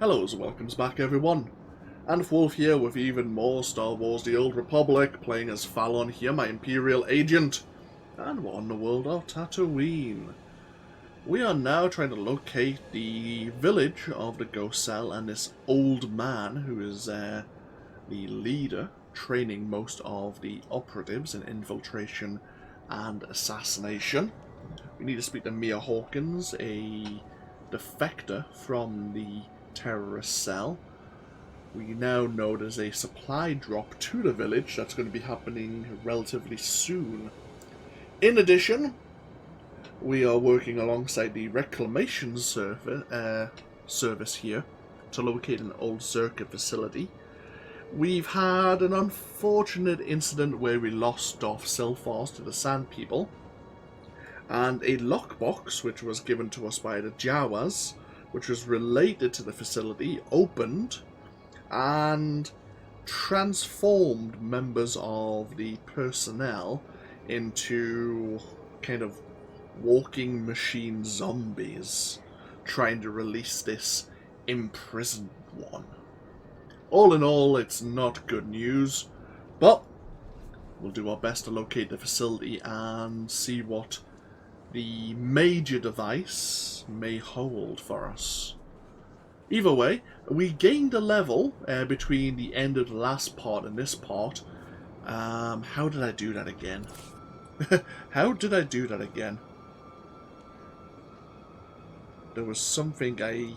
Hello and welcomes back everyone, and Wolf here with even more Star Wars The Old Republic, playing as Thalon here, my Imperial agent, and we're on the world of Tatooine. We are now trying to locate the village of the Ghost Cell and this old man who is the leader, training most of the operatives in infiltration and assassination. We need to speak to Mia Hawkins, a defector from the terrorist cell. We now know there's a supply drop to the village that's going to be happening relatively soon. In addition, we are working alongside the reclamation service here to locate an old circuit facility. We've had an unfortunate incident where we lost Darth Silphars to the Sand People, and a lockbox which was given to us by the Jawas, which was related to the facility, opened and transformed members of the personnel into kind of walking machine zombies, trying to release this imprisoned one. All in all, it's not good news, but we'll do our best to locate the facility and see what the major device may hold for us. Either way, we gained a level between the end of the last part and this part. How did I do that again? How did I do that again? There was something I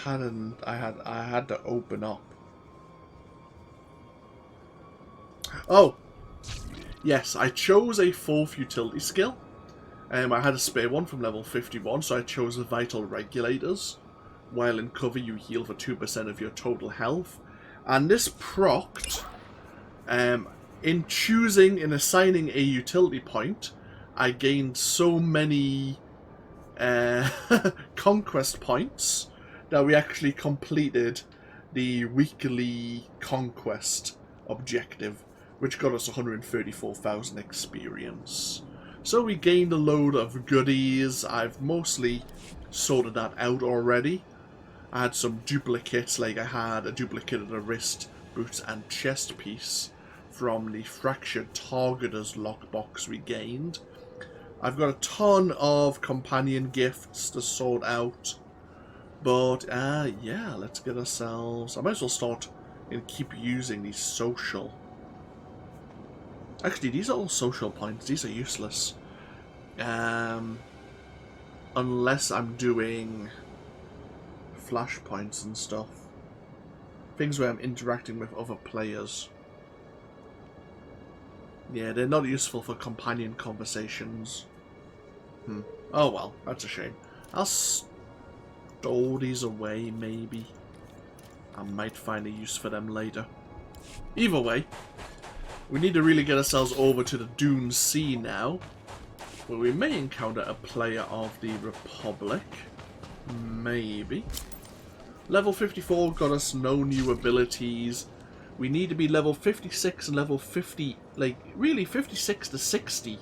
had to open up. Oh! Yes, I chose a full futility skill. I had a spare one from level 51, so I chose the Vital Regulators. While in cover, you heal for 2% of your total health. And this procced, in choosing and assigning a utility point, I gained so many conquest points that we actually completed the weekly conquest objective, which got us 134,000 experience. So we gained a load of goodies. I've mostly sorted that out already. I had some duplicates, like I had a duplicate of the wrist, boots and chest piece from the Fractured Targeters lockbox we gained. I've got a ton of companion gifts to sort out. But, yeah, let's get ourselves... I might as well start and keep using these social... Actually, these are all social points. These are useless. Unless I'm doing flashpoints and stuff. Things where I'm interacting with other players. Yeah, they're not useful for companion conversations. Oh well, that's a shame. I'll store these away, maybe. I might find a use for them later. Either way, we need to really get ourselves over to the Dune Sea now, where we may encounter a player of the Republic. Maybe. Level 54 got us no new abilities. We need to be level 56 and level 50, like, really 56 to 60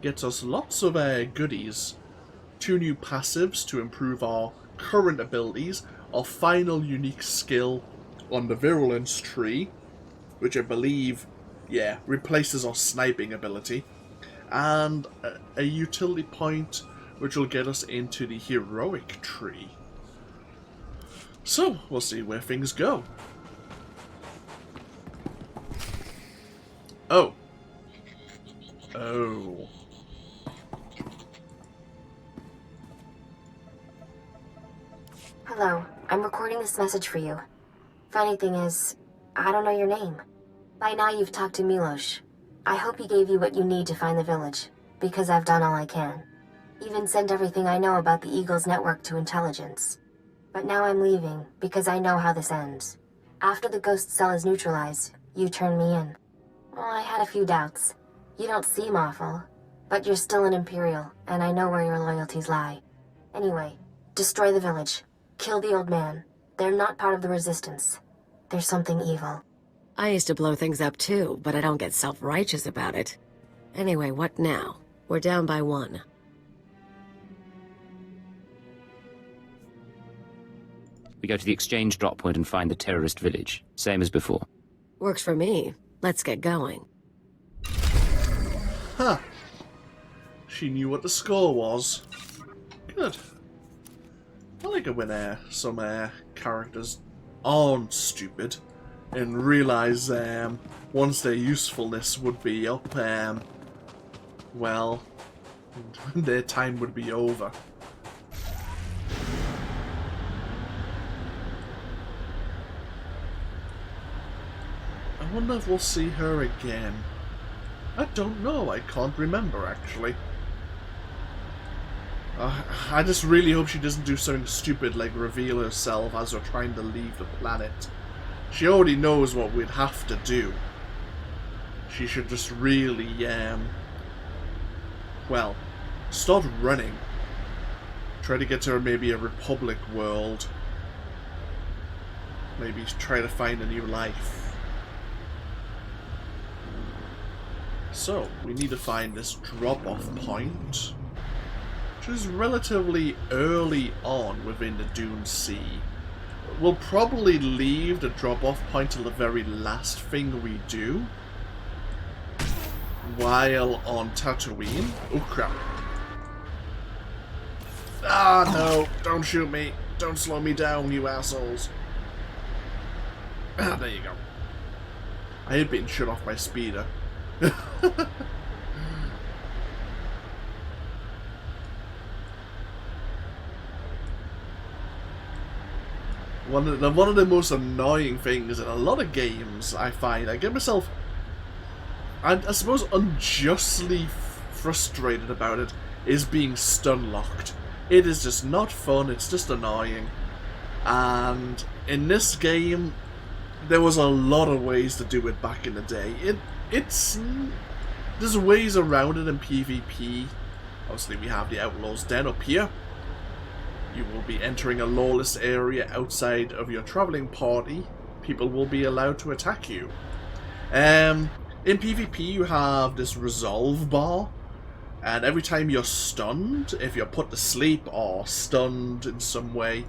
gets us lots of goodies. 2 new passives to improve our current abilities, our final unique skill on the Virulence tree, which I believe, yeah, replaces our sniping ability, and a utility point which will get us into the heroic tree. So, we'll see where things go. Oh. Oh. Hello, I'm recording this message for you. Funny thing is, I don't know your name. By now you've talked to Milos. I hope he gave you what you need to find the village, because I've done all I can. Even sent everything I know about the Eagle's network to intelligence. But now I'm leaving, because I know how this ends. After the ghost cell is neutralized, you turn me in. Well, I had a few doubts. You don't seem awful, but you're still an Imperial, and I know where your loyalties lie. Anyway, destroy the village. Kill the old man. They're not part of the Resistance. There's something evil. I used to blow things up too, but I don't get self-righteous about it. Anyway, what now? We're down by 1. We go to the exchange drop point and find the terrorist village. Same as before. Works for me. Let's get going. Huh. She knew what the score was. Good. I like it when some characters aren't stupid and realise once their usefulness would be up, well, their time would be over. I wonder if we'll see her again. I don't know, I can't remember actually. I just really hope she doesn't do something stupid like reveal herself as we're trying to leave the planet. She already knows what we'd have to do. She should just really, well, start running. Try to get to maybe a Republic world. Maybe try to find a new life. So, we need to find this drop-off point, which is relatively early on within the Dune Sea. We'll probably leave the drop-off point till the very last thing we do, while on Tatooine. Oh crap. Ah no, don't shoot me. Don't slow me down, you assholes. Ah, there you go. I had been shut off by speeder. One of the most annoying things in a lot of games I find, I get myself, I suppose, unjustly frustrated about it, is being stun locked. It is just not fun, it's just annoying. And in this game, there was a lot of ways to do it back in the day. There's ways around it in PvP. Obviously we have the Outlaws Den up here. You will be entering a lawless area outside of your travelling party. People will be allowed to attack you. In PvP you have this resolve bar, and every time you're stunned, if you're put to sleep or stunned in some way,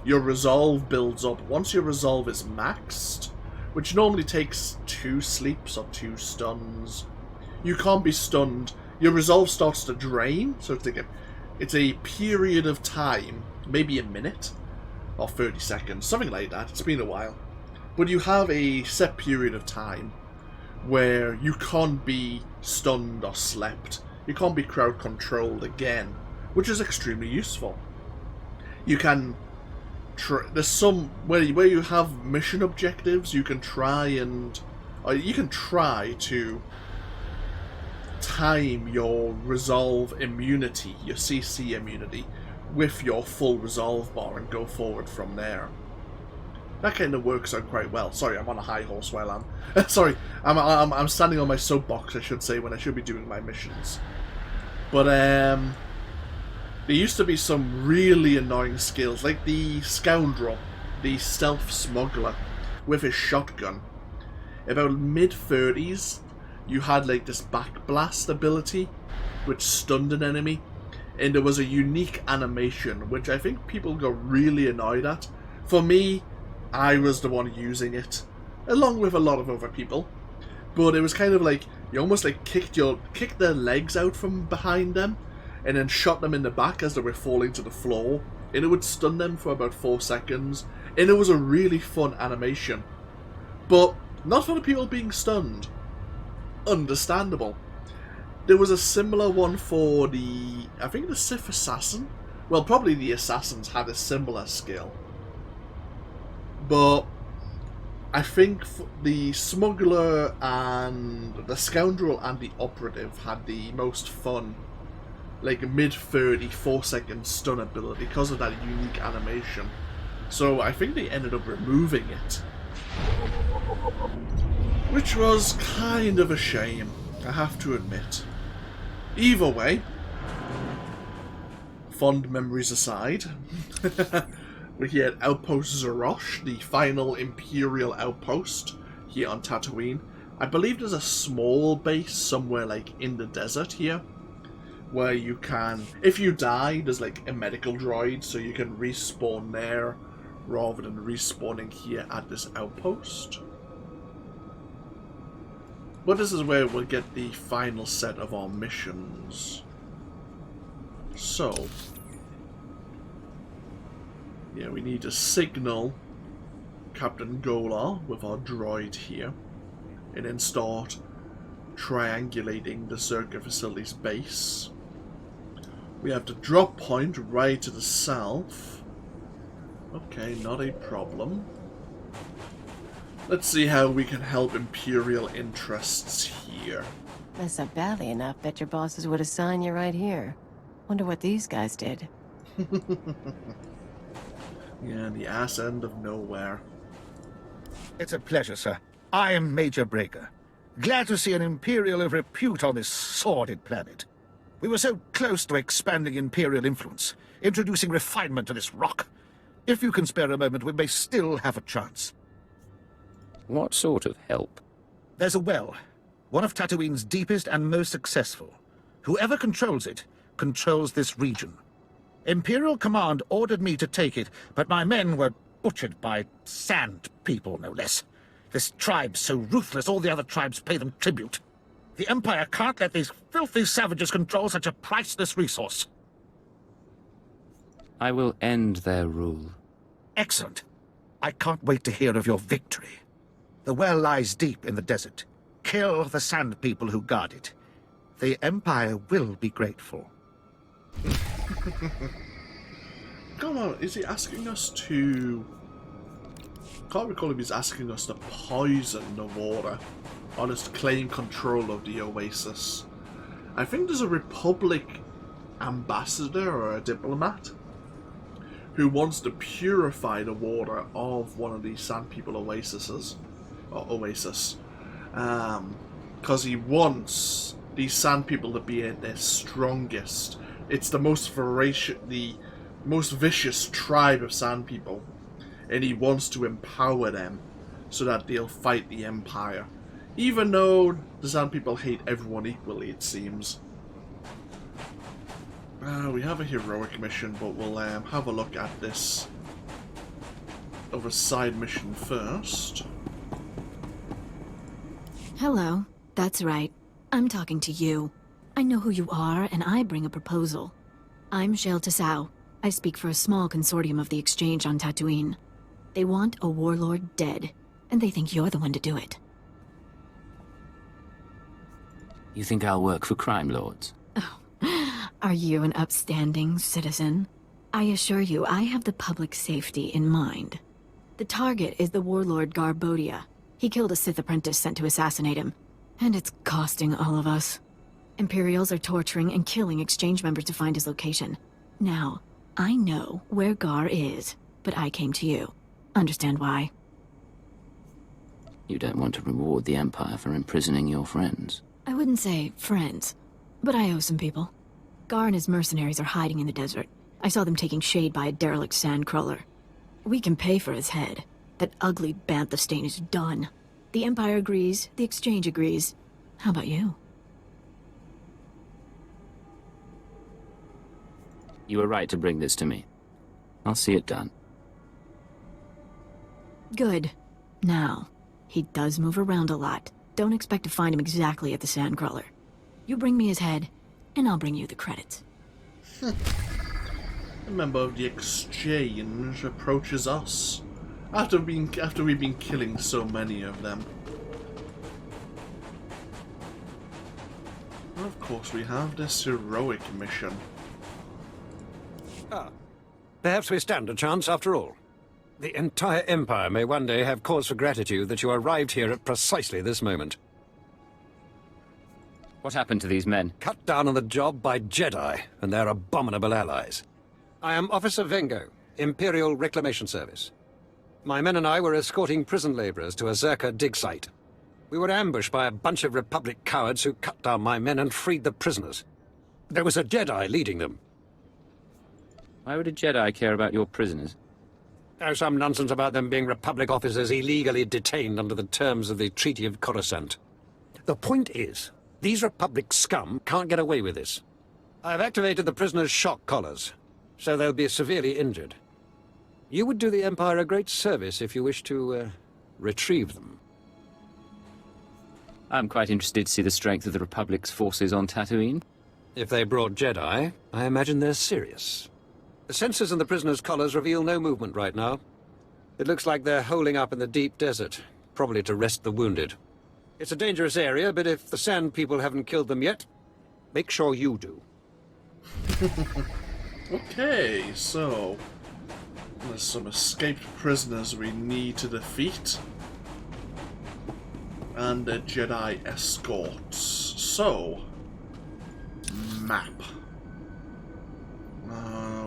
your resolve builds up. Once your resolve is maxed, which normally takes 2 sleeps or 2 stuns, you can't be stunned. Your resolve starts to drain, so it's a period of time, maybe a minute or 30 seconds, something like that. It's been a while. But you have a set period of time where you can't be stunned or slept. You can't be crowd controlled again, which is extremely useful. You can there's some where you have mission objectives. You can try to time your resolve immunity, your CC immunity, with your full resolve bar and go forward from there. That kind of works out quite well. Sorry, I'm on a high horse while I'm sorry, I'm standing on my soapbox, I should say, when I should be doing my missions. But there used to be some really annoying skills, like the Scoundrel, the stealth smuggler with his shotgun. About mid-30s, you had like this backblast ability, which stunned an enemy, and there was a unique animation, which I think people got really annoyed at. For me, I was the one using it, along with a lot of other people. But it was kind of like, you almost like kicked their legs out from behind them, and then shot them in the back as they were falling to the floor, and it would stun them for about 4 seconds, and it was a really fun animation. But not for the people being stunned. Understandable. There was a similar one for I think the Sith Assassin. Well, probably the Assassins had a similar skill. But I think the Smuggler and the Scoundrel and the Operative had the most fun, like mid-30, 4-second stun ability because of that unique animation. So I think they ended up removing it, which was kind of a shame, I have to admit. Either way, fond memories aside, we're here at Outpost Zoroash, the final Imperial outpost here on Tatooine. I believe there's a small base somewhere like in the desert here, where you can, if you die, there's like a medical droid, so you can respawn there, rather than respawning here at this outpost. But this is where we'll get the final set of our missions. So, yeah, we need to signal Captain Golar with our droid here, and then start triangulating the circuit facility's base. We have the drop point right to the south. Okay, not a problem. Let's see how we can help Imperial interests here. Mess up badly enough, bet your bosses would assign you right here. Wonder what these guys did. Yeah, the ass end of nowhere. It's a pleasure, sir. I am Major Breaker. Glad to see an Imperial of repute on this sordid planet. We were so close to expanding Imperial influence, introducing refinement to this rock. If you can spare a moment, we may still have a chance. What sort of help? There's a well, one of Tatooine's deepest and most successful. Whoever controls it, controls this region. Imperial Command ordered me to take it, but my men were butchered by sand people, no less. This tribe's so ruthless, all the other tribes pay them tribute. The Empire can't let these filthy savages control such a priceless resource. I will end their rule. Excellent. I can't wait to hear of your victory. The well lies deep in the desert. Kill the sand people who guard it. The Empire will be grateful. Come on, is he asking us to... Can't recall if he's asking us to poison the water or just claim control of the oasis. I think there's a Republic ambassador or a diplomat who wants to purify the water of one of these sand people oasis, because he wants these sand people to be at their strongest. It's the most vicious tribe of sand people, and he wants to empower them so that they'll fight the Empire. Even though the sand people hate everyone equally, it seems. We have a heroic mission, but we'll have a look at this other side mission first. Hello. That's right. I'm talking to you. I know who you are, and I bring a proposal. I'm Shale Tassau. I speak for a small consortium of the Exchange on Tatooine. They want a warlord dead, and they think you're the one to do it. You think I'll work for crime lords? Are you an upstanding citizen? I assure you, I have the public safety in mind. The target is the warlord Garbodia. He killed a Sith apprentice sent to assassinate him, and it's costing all of us. Imperials are torturing and killing Exchange members to find his location. Now, I know where Gar is, but I came to you. Understand why? You don't want to reward the Empire for imprisoning your friends. I wouldn't say friends, but I owe some people. Gar and his mercenaries are hiding in the desert. I saw them taking shade by a derelict sandcrawler. We can pay for his head. That ugly bantha stain is done. The Empire agrees, the Exchange agrees. How about you? You were right to bring this to me. I'll see it done. Good. Now, he does move around a lot. Don't expect to find him exactly at the sandcrawler. You bring me his head, and I'll bring you the credits. A member of the Exchange approaches us after we've been killing so many of them. And of course, we have this heroic mission. Perhaps we stand a chance after all. The entire Empire may one day have cause for gratitude that you arrived here at precisely this moment. What happened to these men? Cut down on the job by Jedi and their abominable allies. I am Officer Vengo, Imperial Reclamation Service. My men and I were escorting prison laborers to a Zerka dig site. We were ambushed by a bunch of Republic cowards who cut down my men and freed the prisoners. There was a Jedi leading them. Why would a Jedi care about your prisoners? There's some nonsense about them being Republic officers illegally detained under the terms of the Treaty of Coruscant. The point is, these Republic scum can't get away with this. I've activated the prisoners' shock collars, so they'll be severely injured. You would do the Empire a great service if you wish to, retrieve them. I'm quite interested to see the strength of the Republic's forces on Tatooine. If they brought Jedi, I imagine they're serious. The sensors in the prisoners' collars reveal no movement right now. It looks like they're holding up in the deep desert, probably to rest the wounded. It's a dangerous area, but if the Sand People haven't killed them yet, make sure you do. Okay, so there's some escaped prisoners we need to defeat. And the Jedi escorts. So, map.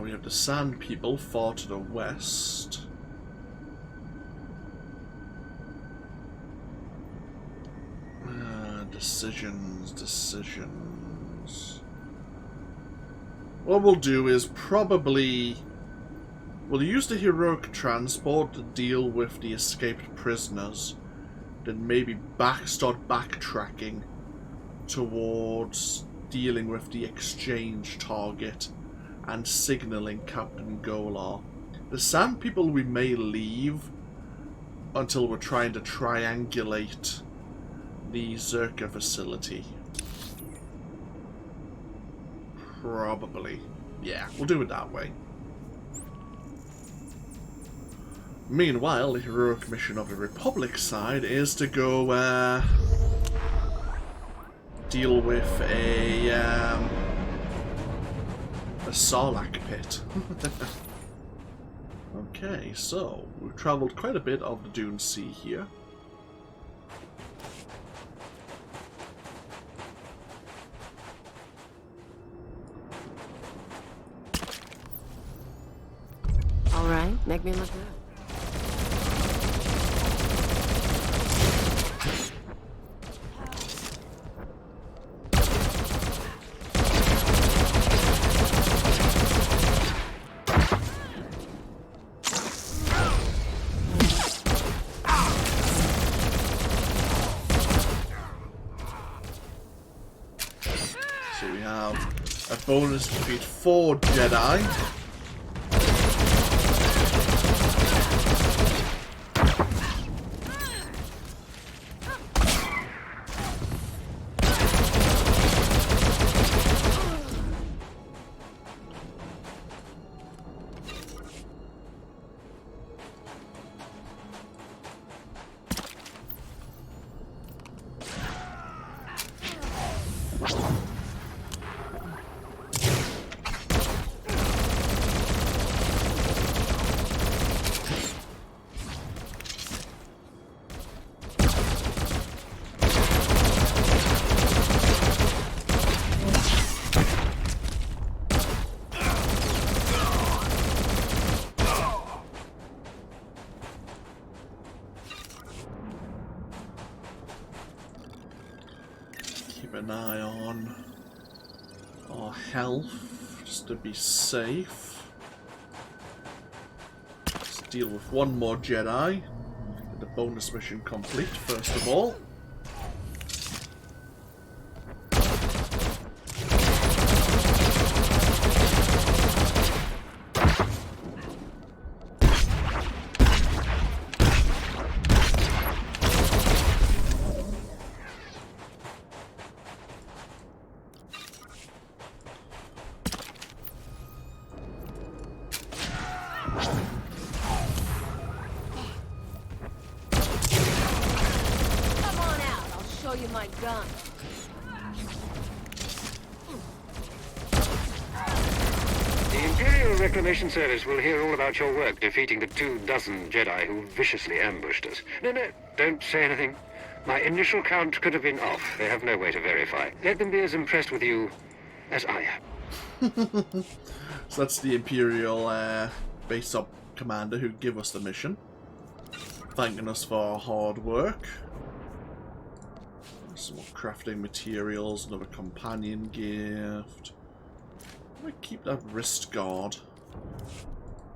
We have the Sand People far to the west. Decisions. What we'll do is probably... we'll use the heroic transport to deal with the escaped prisoners. Then maybe start backtracking towards dealing with the exchange target and signaling Captain Golar. The Sand People we may leave until we're trying to triangulate the Zerka facility. Probably. Yeah, we'll do it that way. Meanwhile, the heroic mission of the Republic side is to go deal with a Sarlacc pit. Okay, so we've travelled quite a bit of the Dune Sea here. All right, make me look good. So we have a bonus to defeat 4 Jedi. Keep an eye on our health, just to be safe. Let's deal with one more Jedi. Get the bonus mission complete, first of all. Reclamation Service will hear all about your work defeating the 24 Jedi who viciously ambushed us. No, don't say anything. My initial count could have been off. They have no way to verify. Let them be as impressed with you as I am. So that's the Imperial base-up commander who gave us the mission, thanking us for our hard work. Some more crafting materials, another companion gift. I'm gonna keep that wrist guard.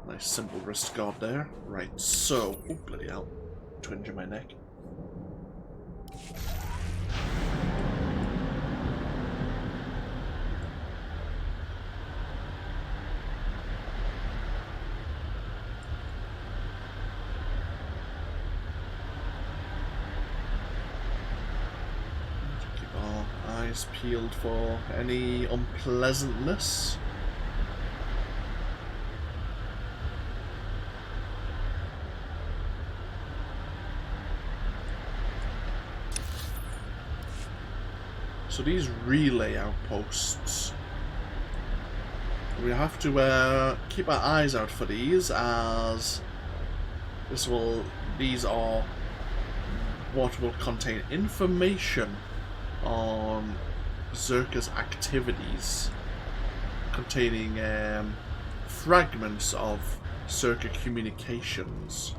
Nice simple wrist guard there. Right, so... oh, bloody hell. Twinge in my neck. eyes peeled for any unpleasantness. So these relay outposts, we have to keep our eyes out for these, as these are what will contain information on Zerka's activities, containing fragments of Zerka communications.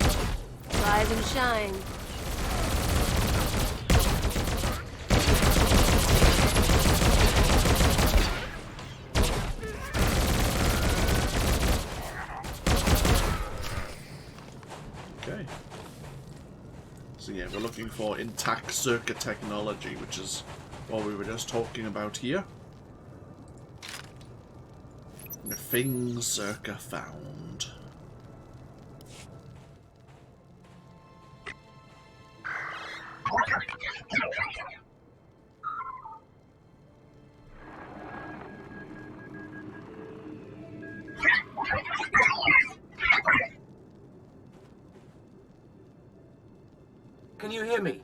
Rise and shine. Okay. So yeah, we're looking for intact Zerka technology, which is what we were just talking about here. The things Zerka found. Can you hear me?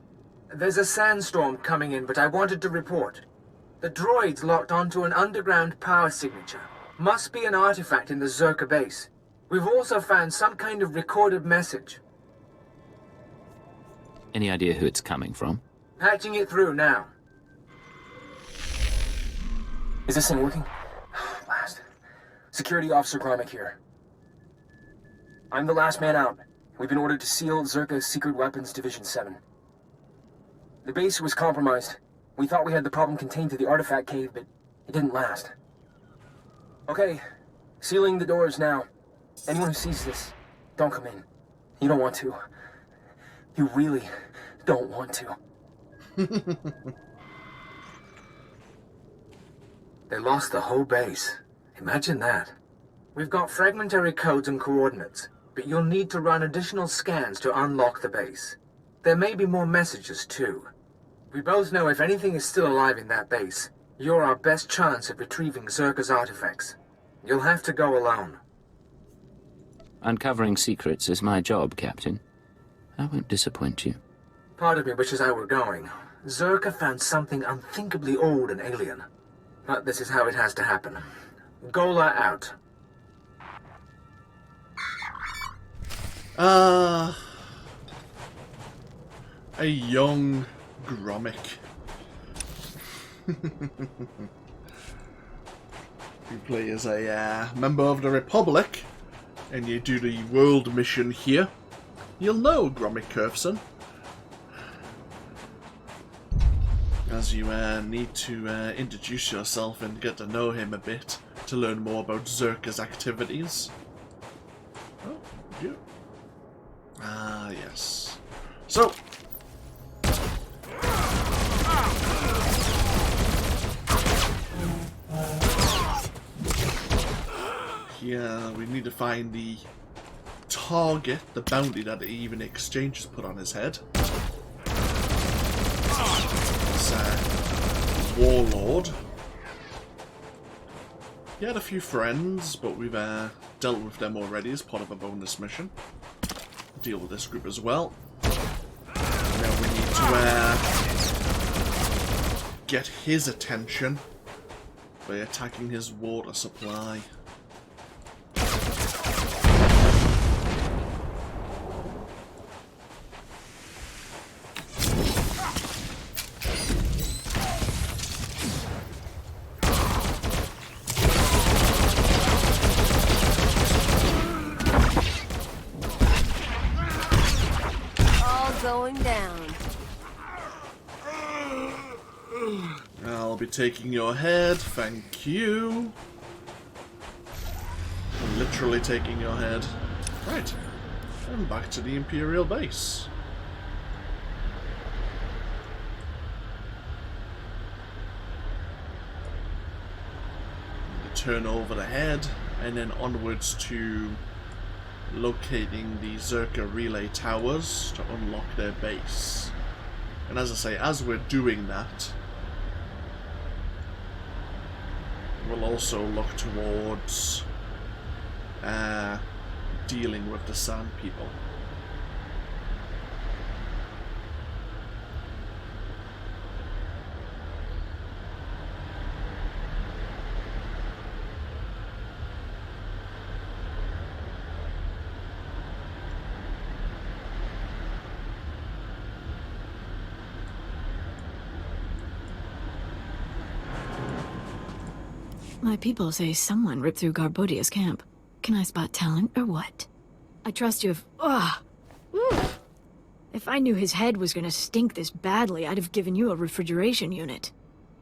There's a sandstorm coming in, but I wanted to report. The droid's locked onto an underground power signature. Must be an artifact in the Zerka base. We've also found some kind of recorded message. Any idea who it's coming from? Patching it through now. Is this thing working? Blast. Security Officer Gromick here. I'm the last man out. We've been ordered to seal Zerka's Secret Weapons Division 7. The base was compromised. We thought we had the problem contained to the artifact cave, but it didn't last. Okay, sealing the doors now. Anyone who sees this, don't come in. You don't want to. You really don't want to. They lost the whole base. Imagine that. We've got fragmentary codes and coordinates, but you'll need to run additional scans to unlock the base. There may be more messages, too. We both know if anything is still alive in that base, you're our best chance of retrieving Zerka's artifacts. You'll have to go alone. Uncovering secrets is my job, Captain. I won't disappoint you. Part of me wishes I were going. Zerka found something unthinkably old and alien. But this is how it has to happen. Gola out. A young Gromick. You play as a member of the Republic, and you do the world mission here. You'll know Gromick Curfson, as you need to introduce yourself and get to know him a bit to learn more about Zerka's activities. Oh, you. Ah, yes. So, here we need to find the target, the bounty that even Exchange has put on his head. It's Warlord. He had a few friends, but we've dealt with them already as part of a bonus mission. Deal with this group as well. Now we need to get his attention by attacking his water supply. Going down. I'll be taking your head, thank you. I'm literally taking your head. Right, and back to the Imperial base. Turn over the head, and then onwards to locating the Zerka relay towers to unlock their base. And as I say, as we're doing that, we'll also look towards dealing with the Sand People. My people say someone ripped through Garbodia's camp. Can I spot talent or what? I trust you if... Ugh! Oof. If I knew his head was gonna stink this badly, I'd have given you a refrigeration unit.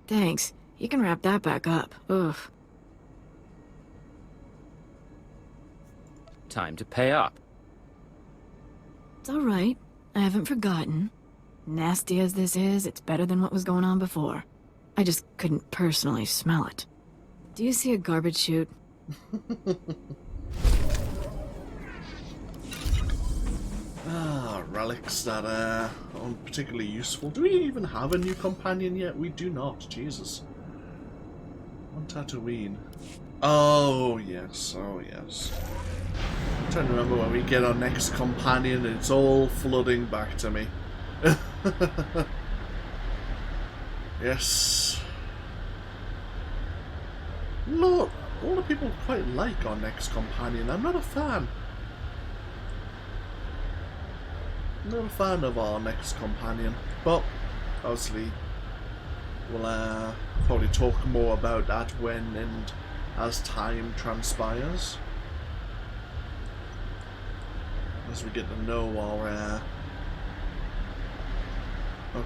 Thanks. You can wrap that back up. Ugh. Time to pay up. It's alright. I haven't forgotten. Nasty as this is, it's better than what was going on before. I just couldn't personally smell it. Do you see a garbage chute? Relics that aren't particularly useful. Do we even have a new companion yet? We do not. Jesus. On Tatooine. Oh, yes. Oh, yes. I'm trying to remember when we get our next companion, it's all flooding back to me. Yes. Look, all the people quite like our next companion. I'm not a fan. I'm not a fan of our next companion. But, obviously, we'll probably talk more about that when and as time transpires. As we get to know our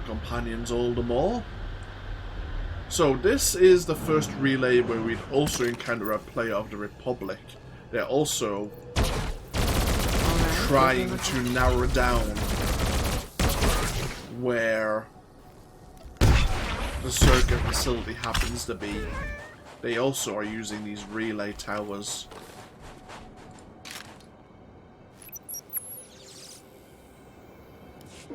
companions all the more. So this is the first relay where we'd also encounter a player of the Republic. They're also trying to narrow down where the circuit facility happens to be. They also are using these relay towers.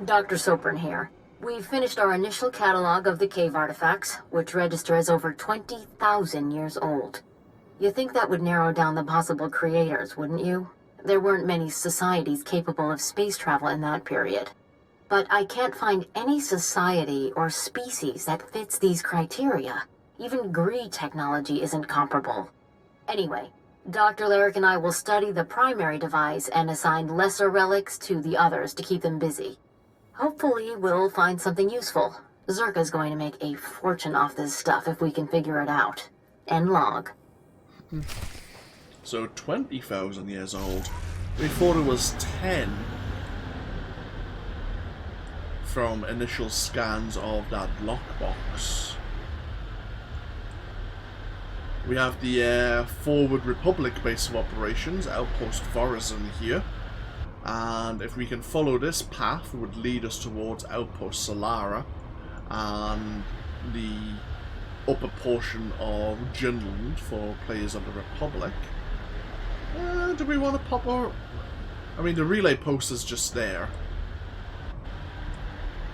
Dr. Sopran here. We've finished our initial catalog of the cave artifacts, which register as over 20,000 years old. You think that would narrow down the possible creators, wouldn't you? There weren't many societies capable of space travel in that period. But I can't find any society or species that fits these criteria. Even Gree technology isn't comparable. Anyway, Dr. Lyric and I will study the primary device and assign lesser relics to the others to keep them busy. Hopefully, we'll find something useful. Zerka's going to make a fortune off this stuff if we can figure it out. End log. So 20,000 years old. We thought it was 10 from initial scans of that lockbox. We have the Forward Republic base of operations, Outpost Zoroash here. And if we can follow this path, it would lead us towards Outpost Solara and the upper portion of Junland for players of the Republic. Do we want to pop our... I mean, the relay post is just there.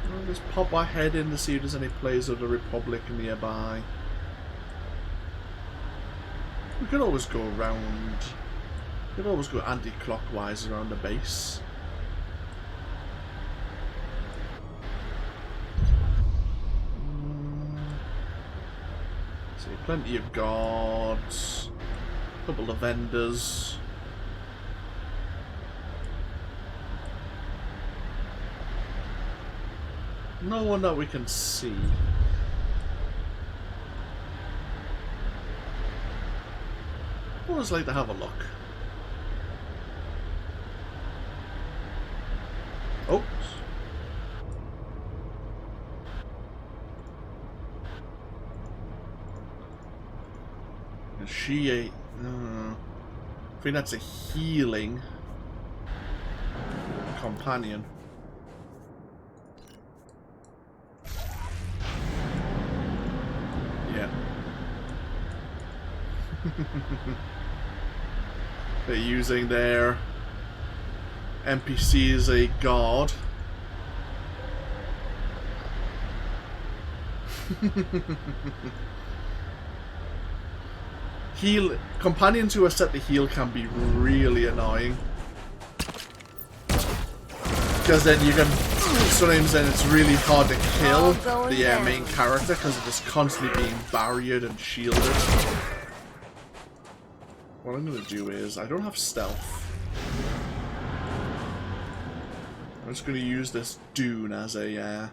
We'll just pop our head in to see if there's any players of the Republic nearby. We could always go around... You can always go anti-clockwise around the base. See, plenty of guards, a couple of vendors. No one that we can see. I always like to have a look. Oops. Is she a... I think that's a healing companion. Yeah. They're using their NPC as a guard. Companions who are set to heal can be really annoying. Because then you can, sometimes then it's really hard to kill the main character because it is constantly being barriered and shielded. What I'm going to do is, I don't have stealth. I'm just going to use this dune as a...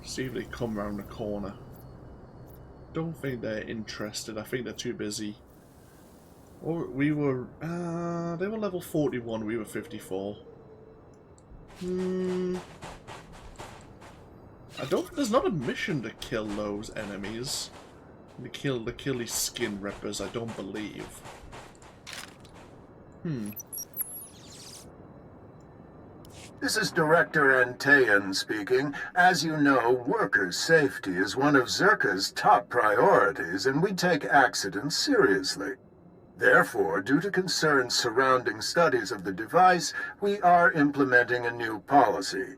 see if they come around the corner. Don't think they're interested. I think they're too busy. Or we were... they were level 41, we were 54. I don't... There's not a mission to kill those enemies. To kill these skin rippers, I don't believe. This is Director Antaean speaking. As you know, workers' safety is one of Zerka's top priorities, and we take accidents seriously. Therefore, due to concerns surrounding studies of the device, we are implementing a new policy.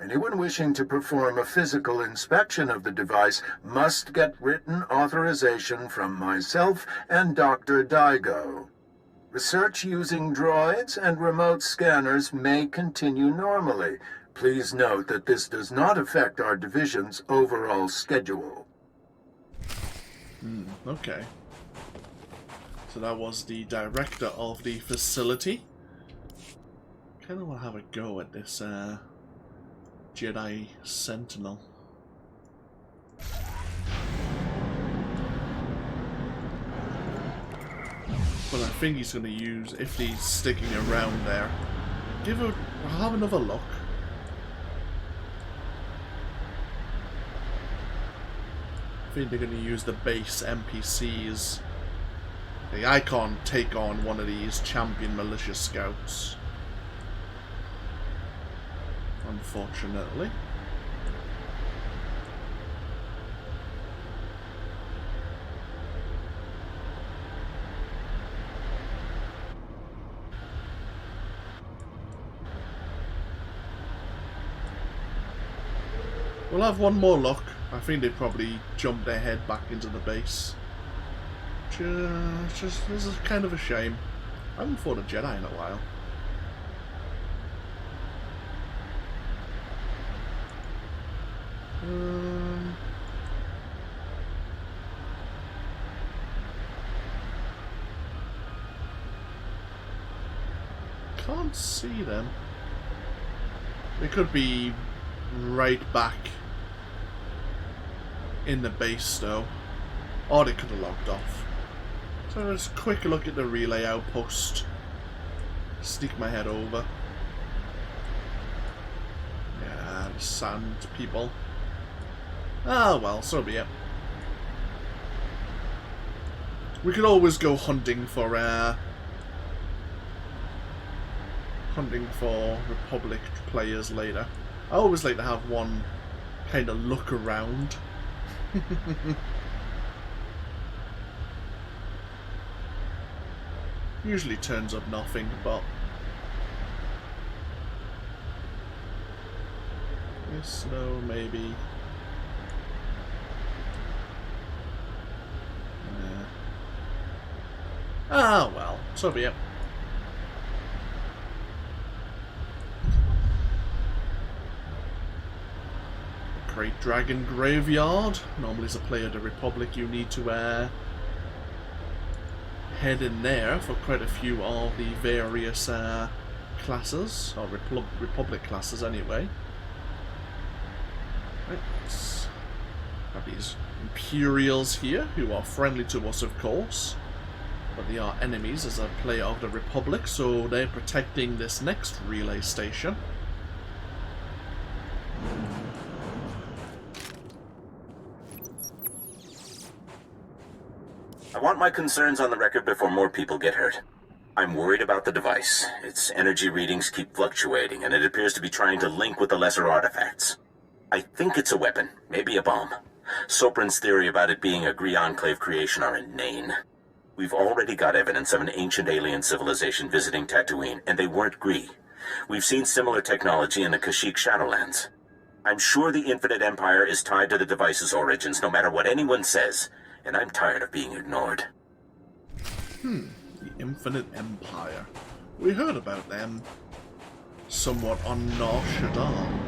Anyone wishing to perform a physical inspection of the device must get written authorization from myself and Dr. Daigo. Research using droids and remote scanners may continue normally. Please note that this does not affect our division's overall schedule. Okay. So that was the director of the facility. Kind of want to have a go at this Jedi Sentinel. But I think he's going to use, if he's sticking around there, have another look. I think they're going to use the base NPCs. I can't take on one of these champion militia scouts, unfortunately. We'll have one more look. I think they probably jumped their head back into the base. This is kind of a shame. I haven't fought a Jedi in a while. Can't see them. They could be right back in the base though, or they could have logged off. So let's quick look at the relay outpost. Sneak my head over. Yeah, the sand people. Ah well, so be it. We could always go hunting for Republic players later. I always like to have one kind of look around. Usually turns up nothing, but snow maybe. Ah well, so be it. Great Dragon Graveyard. Normally as a player of the Republic you need to head in there for quite a few of the various classes, or Republic classes anyway. Right. Have these Imperials here, who are friendly to us of course, but they are enemies as a player of the Republic, so they're protecting this next relay station. I want my concerns on the record before more people get hurt. I'm worried about the device. Its energy readings keep fluctuating, and it appears to be trying to link with the lesser artifacts. I think it's a weapon, maybe a bomb. Sopran's theory about it being a Gree Enclave creation are inane. We've already got evidence of an ancient alien civilization visiting Tatooine, and they weren't Gree. We've seen similar technology in the Kashyyyk Shadowlands. I'm sure the Infinite Empire is tied to the device's origins, no matter what anyone says, and I'm tired of being ignored. The Infinite Empire. We heard about them somewhat on Nar Shaddaa.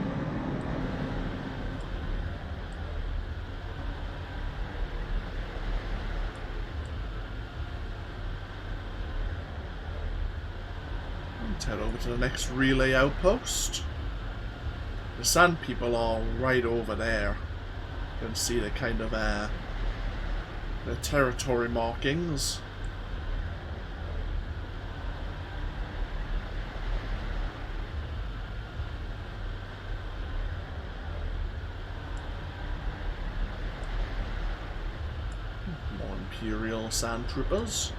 Let's head over to the next relay outpost. The Sand People are right over there. You can see the kind of the territory markings. More Imperial Sand Troopers.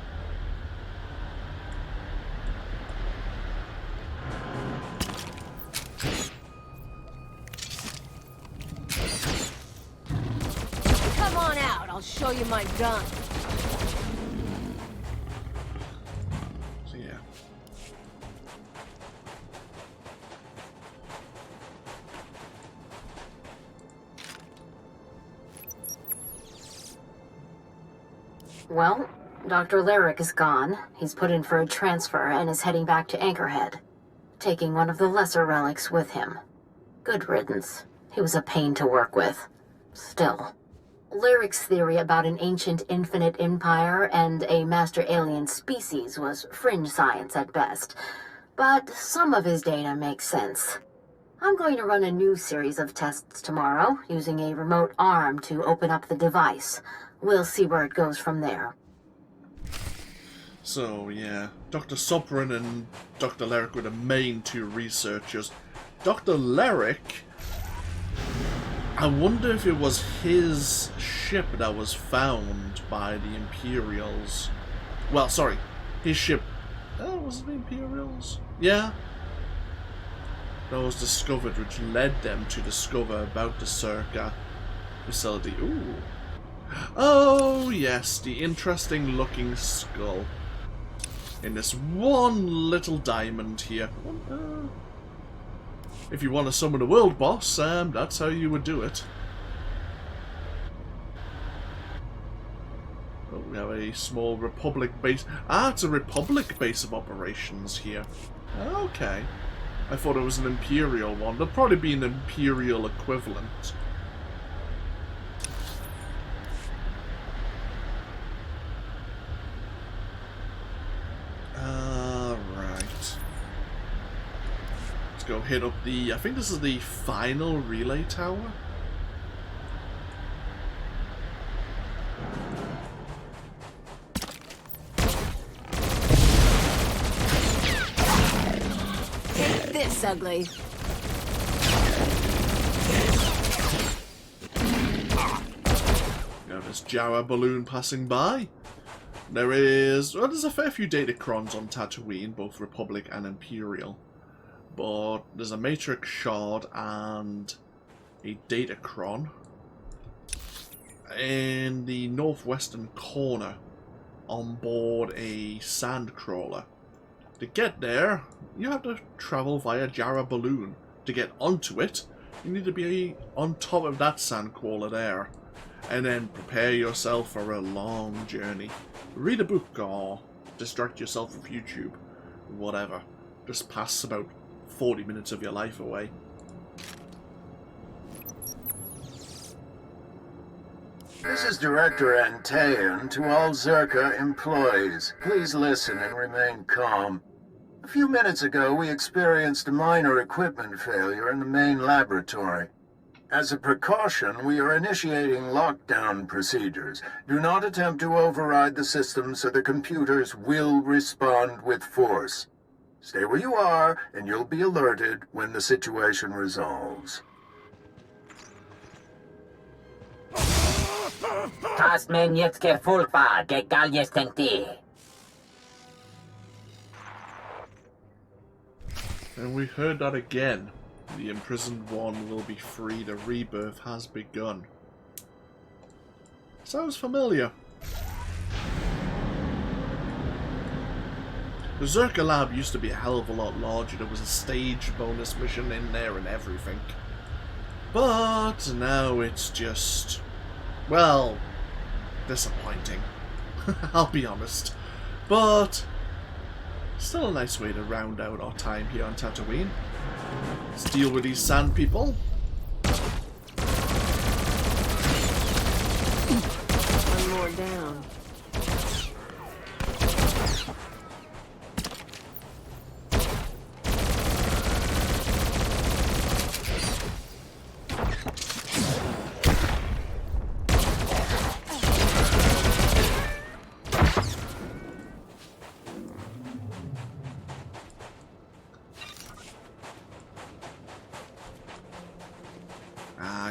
I'll show you my gun. So yeah. Well, Dr. Lyric is gone. He's put in for a transfer and is heading back to Anchorhead, taking one of the lesser relics with him. Good riddance. He was a pain to work with. Still. Lyric's theory about an ancient infinite empire and a master alien species was fringe science at best, but some of his data makes sense. I'm going to run a new series of tests tomorrow, using a remote arm to open up the device. We'll see where it goes from there. So, yeah, Dr. Sopran and Dr. Lyric were the main two researchers. Dr. Lyric, I wonder if it was his ship that was found by the Imperials. Well, sorry, his ship... was it the Imperials? Yeah. That was discovered, which led them to discover about the Circa facility. Ooh. Oh, yes, the interesting looking skull. In this one little diamond here. If you want to summon a world boss, that's how you would do it. Oh, we have a small Republic base. Ah, it's a Republic base of operations here. Okay. I thought it was an Imperial one. There'll probably be an Imperial equivalent. Right. Let's go hit up the... I think this is the final relay tower. Take this, ugly. Got this Jawa balloon passing by. There's a fair few datacrons on Tatooine, both Republic and Imperial. But there's a Matrix Shard and a datacron in the northwestern corner on board a sandcrawler. To get there, you have to travel via Jawa balloon. To get onto it, you need to be on top of that sandcrawler there. And then prepare yourself for a long journey. Read a book or distract yourself with YouTube. Whatever. Just pass about 40 minutes of your life away. This is Director Antaean to all Zerka employees. Please listen and remain calm. A few minutes ago, we experienced a minor equipment failure in the main laboratory. As a precaution, we are initiating lockdown procedures. Do not attempt to override the system, so the computers will respond with force. Stay where you are, and you'll be alerted when the situation resolves. And we heard that again. The imprisoned one will be freed. A rebirth has begun. Sounds familiar. The Zerka lab used to be a hell of a lot larger. There was a stage bonus mission in there and everything. But now it's just, well, disappointing. I'll be honest. But still a nice way to round out our time here on Tatooine. Let's deal with these sand people. One more down.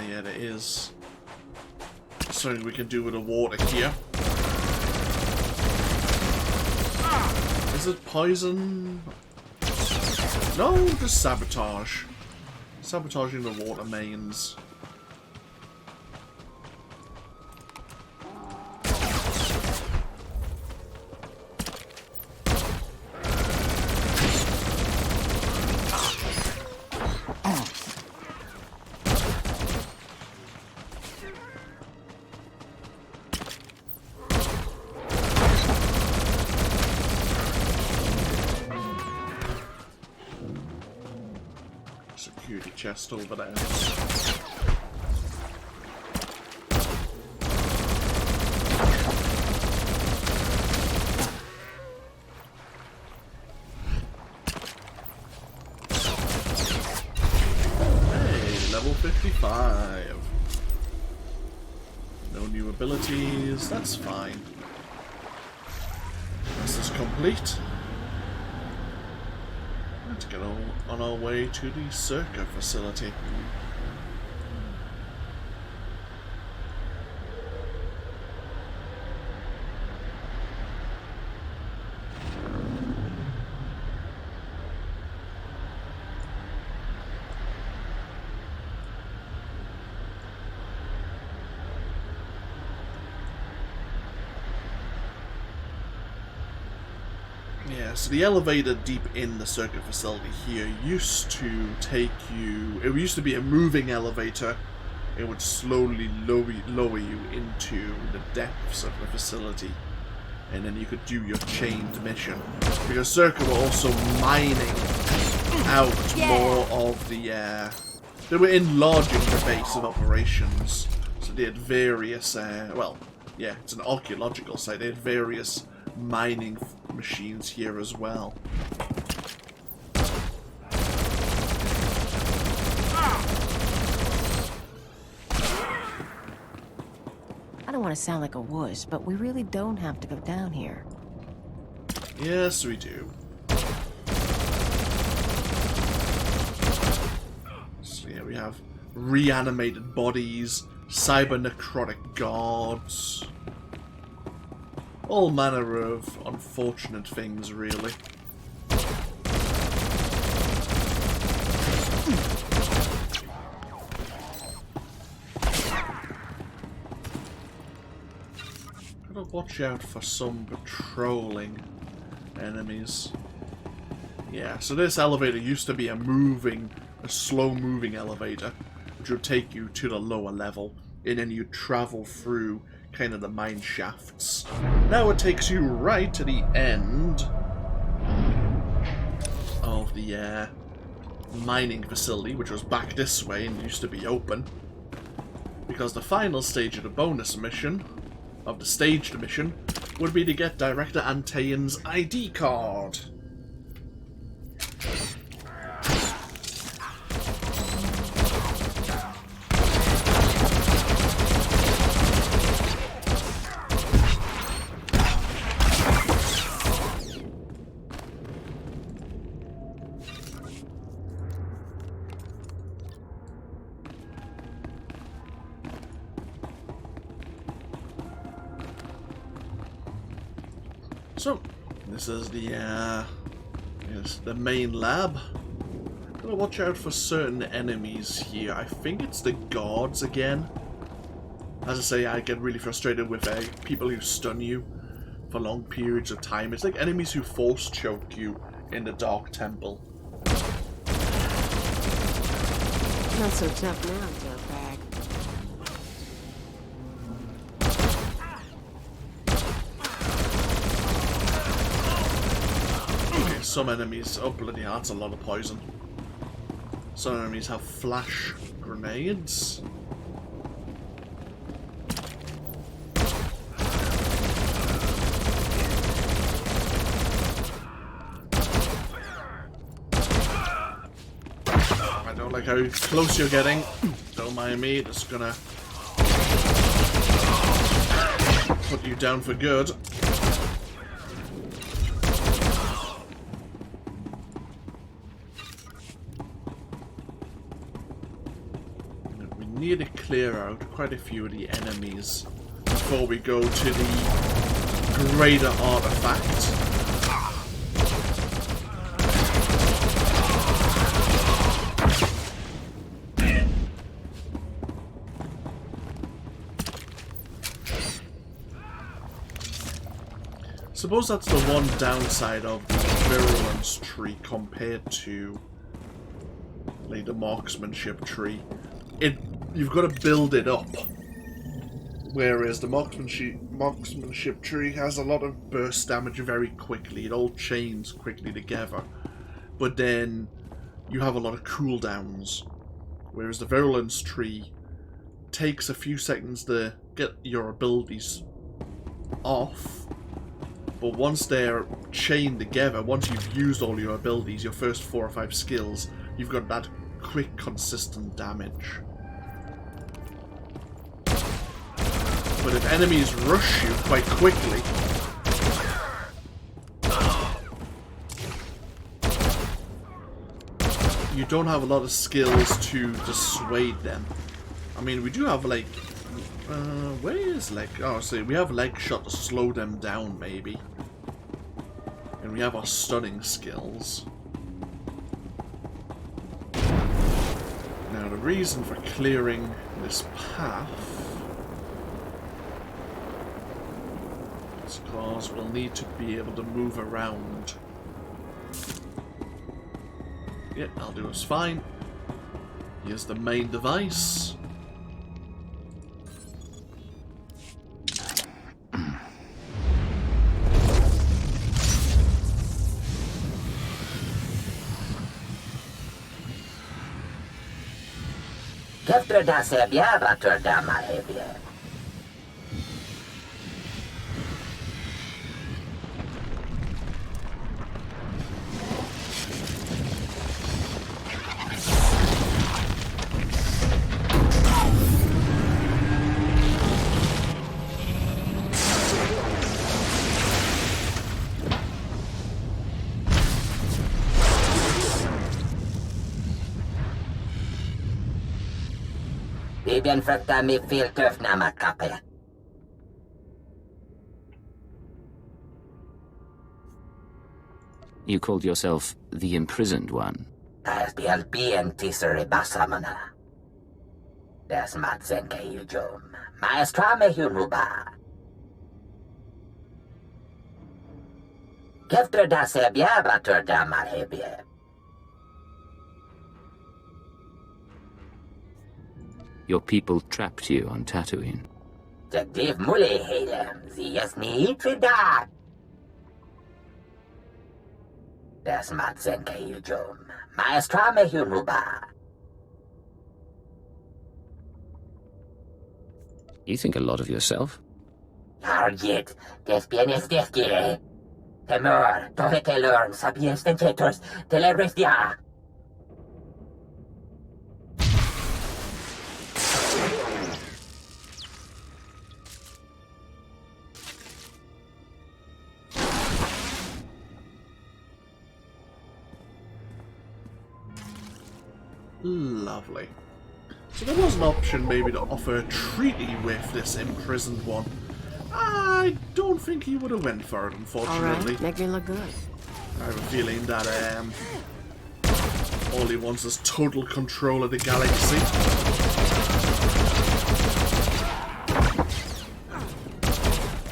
Yeah, there is something we can do with the water here. Is it poison? No, just sabotage. Sabotaging the water mains. Security chest over there. Hey, level 55. No new abilities, that's fine. This is complete. Let's get on our way to the Circa facility. Yeah, so the elevator deep in the circuit facility here used to take you... It used to be a moving elevator. It would slowly lower you into the depths of the facility. And then you could do your chained mission. Because Circa were also mining out more of the... They were enlarging the base of operations. So they had various... well, yeah, it's an archaeological site. They had various mining machines here as well. I don't want to sound like a wuss, but we really don't have to go down here. Yes, we do. So yeah, we have reanimated bodies, cyber-necrotic guards, all manner of unfortunate things, really. Gotta watch out for some patrolling enemies. Yeah, so this elevator used to be a slow-moving elevator, which would take you to the lower level, and then you travel through kind of the mine shafts. Now it takes you right to the end of the mining facility, which was back this way and used to be open. Because the final stage of the bonus mission, of the staged mission, would be to get Director Antaeon's ID card. So, this is the main lab. Gotta watch out for certain enemies here. I think it's the guards again. As I say, I get really frustrated with people who stun you. for long periods of time. It's like enemies who force choke you in the Dark Temple. Not so tough now, dirtbag. Okay, some enemies... Oh, bloody hell, that's a lot of poison. Some enemies have flash grenades. I don't like how close you're getting. Don't mind me, just gonna put you down for good. We need to clear out quite a few of the enemies before we go to the greater artifact. Suppose that's the one downside of the virulence tree compared to like the marksmanship tree. You've got to build it up. Whereas the marksmanship tree has a lot of burst damage very quickly. It all chains quickly together. But then you have a lot of cooldowns. Whereas the virulence tree takes a few seconds to get your abilities off. But once they're chained together, once you've used all your abilities, your first 4 or 5 skills, you've got that quick, consistent damage. But if enemies rush you quite quickly, you don't have a lot of skills to dissuade them. I mean, we do have, like... where is leg? Oh, see, we have leg shot to slow them down, maybe. And we have our stunning skills. Now, the reason for clearing this path is because we'll need to be able to move around. Yeah, that'll do us fine. Here's the main device. You called yourself the Imprisoned One. Your people trapped you on Tatooine. You think a lot of yourself? Lovely. So there was an option maybe to offer a treaty with this imprisoned one. I don't think he would have went for it, unfortunately. Alright, make me look good. I have a feeling that all he wants is total control of the galaxy.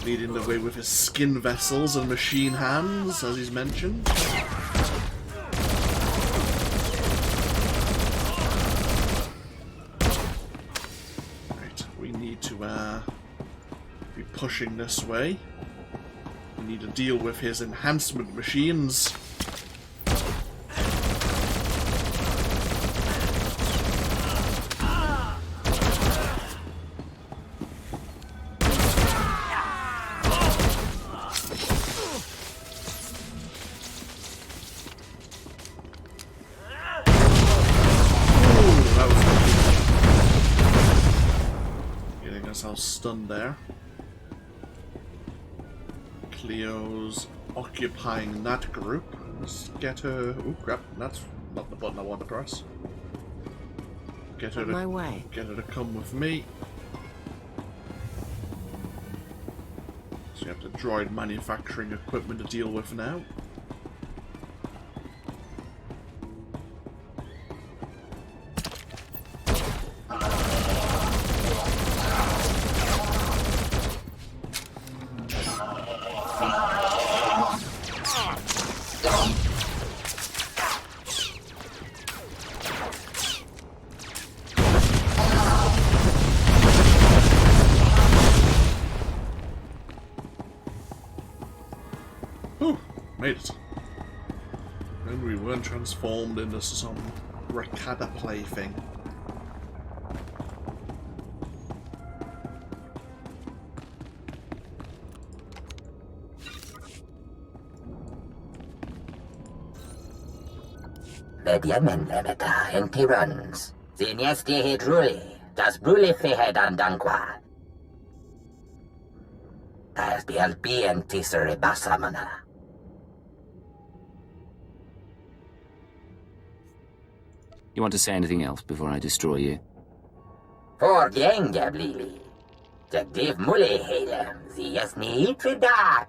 leading the way with his skin vessels and machine hands, as he's mentioned. Right, we need to be pushing this way. We need to deal with his enhancement machines. Stunned there. Cleo's occupying that group. Let's get her. Oh crap! That's not the button I want to press. Get her to my way. Get her to come with me. So you have the droid manufacturing equipment to deal with now. Made it. And we weren't transformed into some Rakata plaything. Bedyamen lemeta en tirans. Zinesti hedruli. Das brule fehed andankwa. As BLB and tisere basamana. You want to say anything else before I destroy you? For Gengablili. Jagdiv mule helem. Ziasni trida.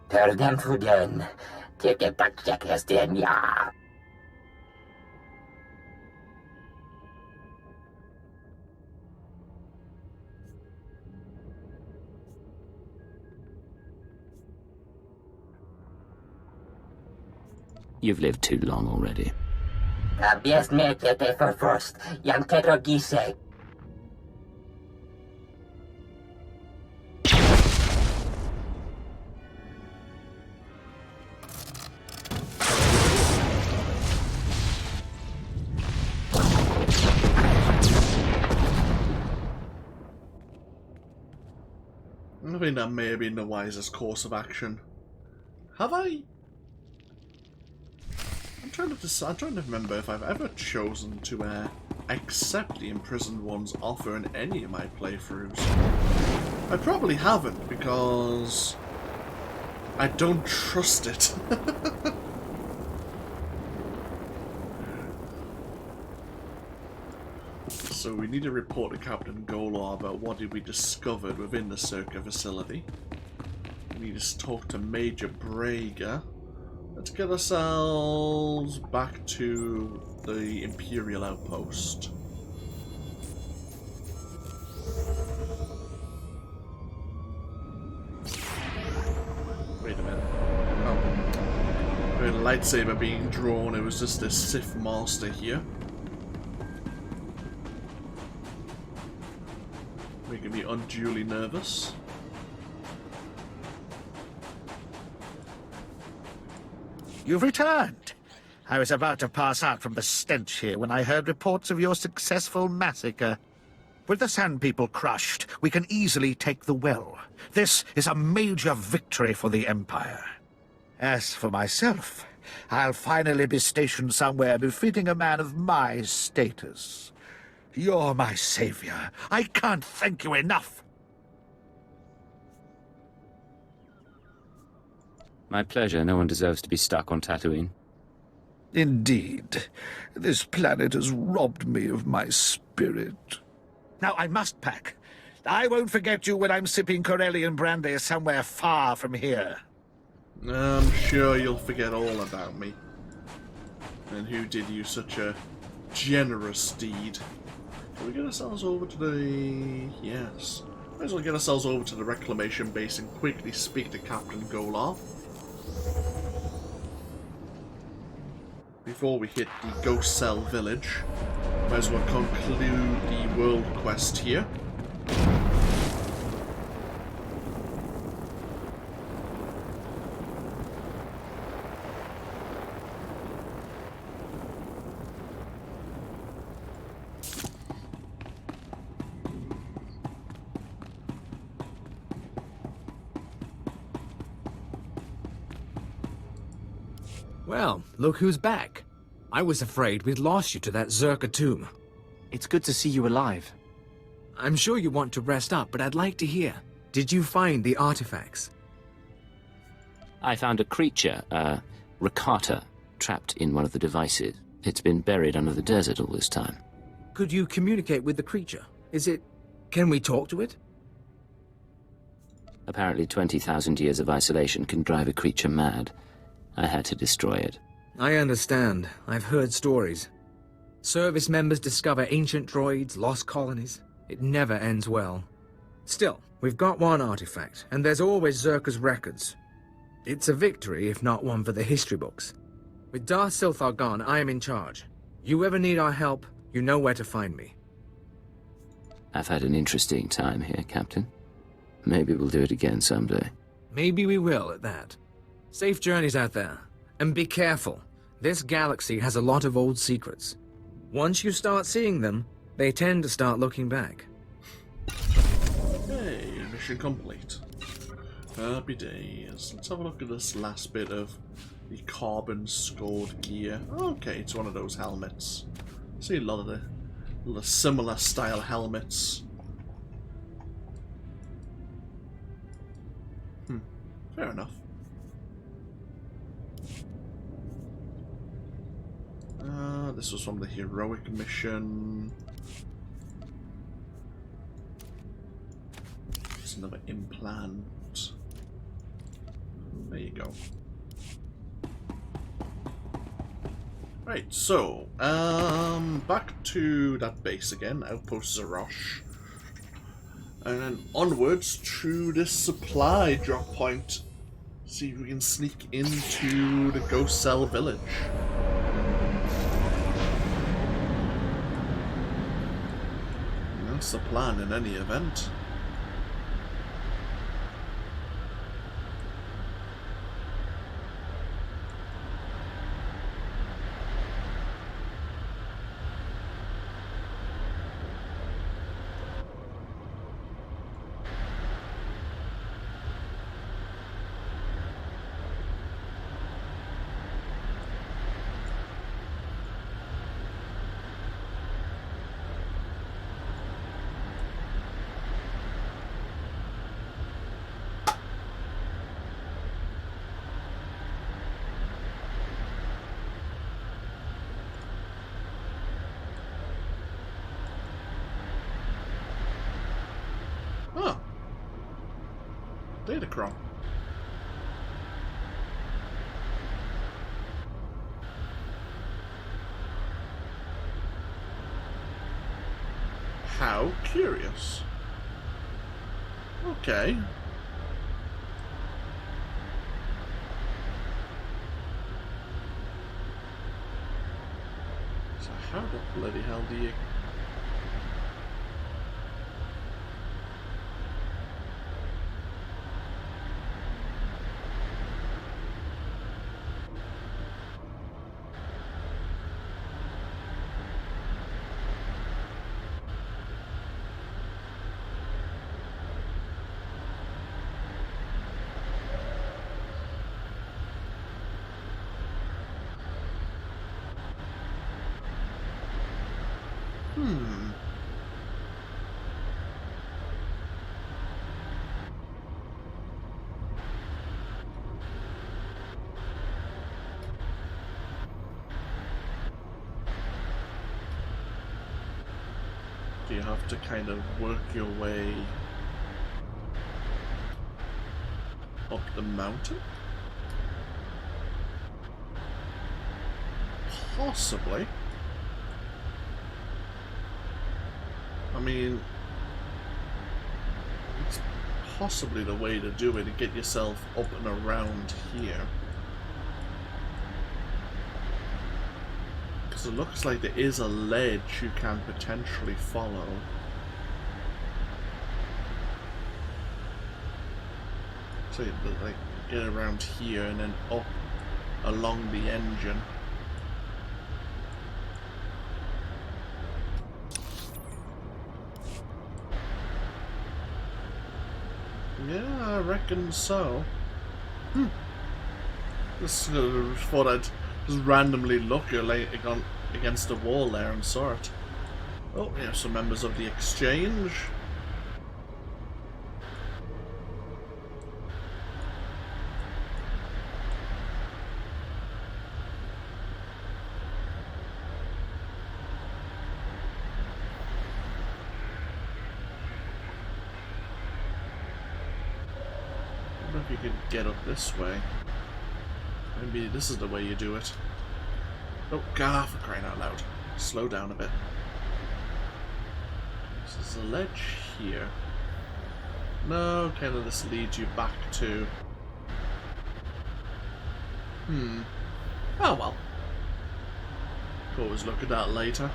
Terdem fuden. Tike pakjak hestenia. You've lived too long already. Abies mekete for first. Yang tetro gise. I think that may have been the wisest course of action. Have I? I'm trying to remember if I've ever chosen to accept the imprisoned one's offer in any of my playthroughs. I probably haven't because I don't trust it. So we need to report to Captain Golar about what we discovered within the Circa facility. We need to talk to Major Braga. Let's get ourselves back to the Imperial Outpost. Wait a minute. Oh. A lightsaber being drawn, it was just this Sith master here. Making me unduly nervous. You've returned. I was about to pass out from the stench here when I heard reports of your successful massacre. With the Sand People crushed, we can easily take the well. This is a major victory for the Empire. As for myself, I'll finally be stationed somewhere befitting a man of my status. You're my savior. I can't thank you enough. My pleasure. No one deserves to be stuck on Tatooine. Indeed. This planet has robbed me of my spirit. Now I must pack. I won't forget you when I'm sipping Corellian brandy somewhere far from here. I'm sure you'll forget all about me. And who did you such a generous deed. Can we get ourselves over to the... Yes. Might as well get ourselves over to the reclamation base and quickly speak to Captain Golar before we hit the Ghost Cell village. Might as well conclude the world quest here. Well, look who's back. I was afraid we'd lost you to that Zerka tomb. It's good to see you alive. I'm sure you want to rest up, but I'd like to hear. Did you find the artifacts? I found a creature, Rakata, trapped in one of the devices. It's been buried under the desert all this time. Could you communicate with the creature? Is it... Can we talk to it? Apparently 20,000 years of isolation can drive a creature mad. I had to destroy it. I understand. I've heard stories. Service members discover ancient droids, lost colonies. It never ends well. Still, we've got one artifact, and there's always Zerka's records. It's a victory, if not one for the history books. With Darth Silthar gone, I am in charge. You ever need our help, you know where to find me. I've had an interesting time here, Captain. Maybe we'll do it again someday. Maybe we will, at that. Safe journeys out there. And be careful. This galaxy has a lot of old secrets. Once you start seeing them, they tend to start looking back. Hey, mission complete. Happy days. Let's have a look at this last bit of the carbon-scored gear. Okay, it's one of those helmets. See a lot of the similar style helmets. Fair enough. This was from the heroic mission. It's another implant. There you go. Right, so, back to that base again, Outpost Zoroash. And then onwards to this supply drop point. See if we can sneak into the Ghost Cell village. That's the plan in any event. Oh. Datacron. How curious. Okay. So how the bloody hell do you... Do you have to kind of work your way up the mountain? Possibly. mean, it's possibly the way to do it, to get yourself up and around here. Because it looks like there is a ledge you can potentially follow. So you like get around here and then up along the engine. Yeah, I reckon so. Just thought I'd just randomly look against the wall there and saw it. Oh, we have some members of the exchange. I wonder if you could get up this way. Maybe this is the way you do it. Oh, God, for crying out loud. Slow down a bit. This is a ledge here. No, kind of this leads you back to... Oh well. Could always look at that later.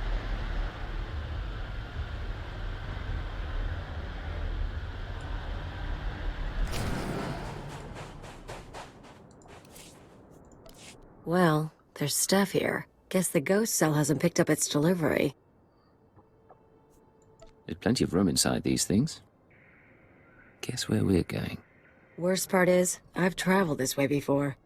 Well, there's stuff here. Guess the ghost cell hasn't picked up its delivery. There's plenty of room inside these things. Guess where we're going. Worst part is, I've traveled this way before.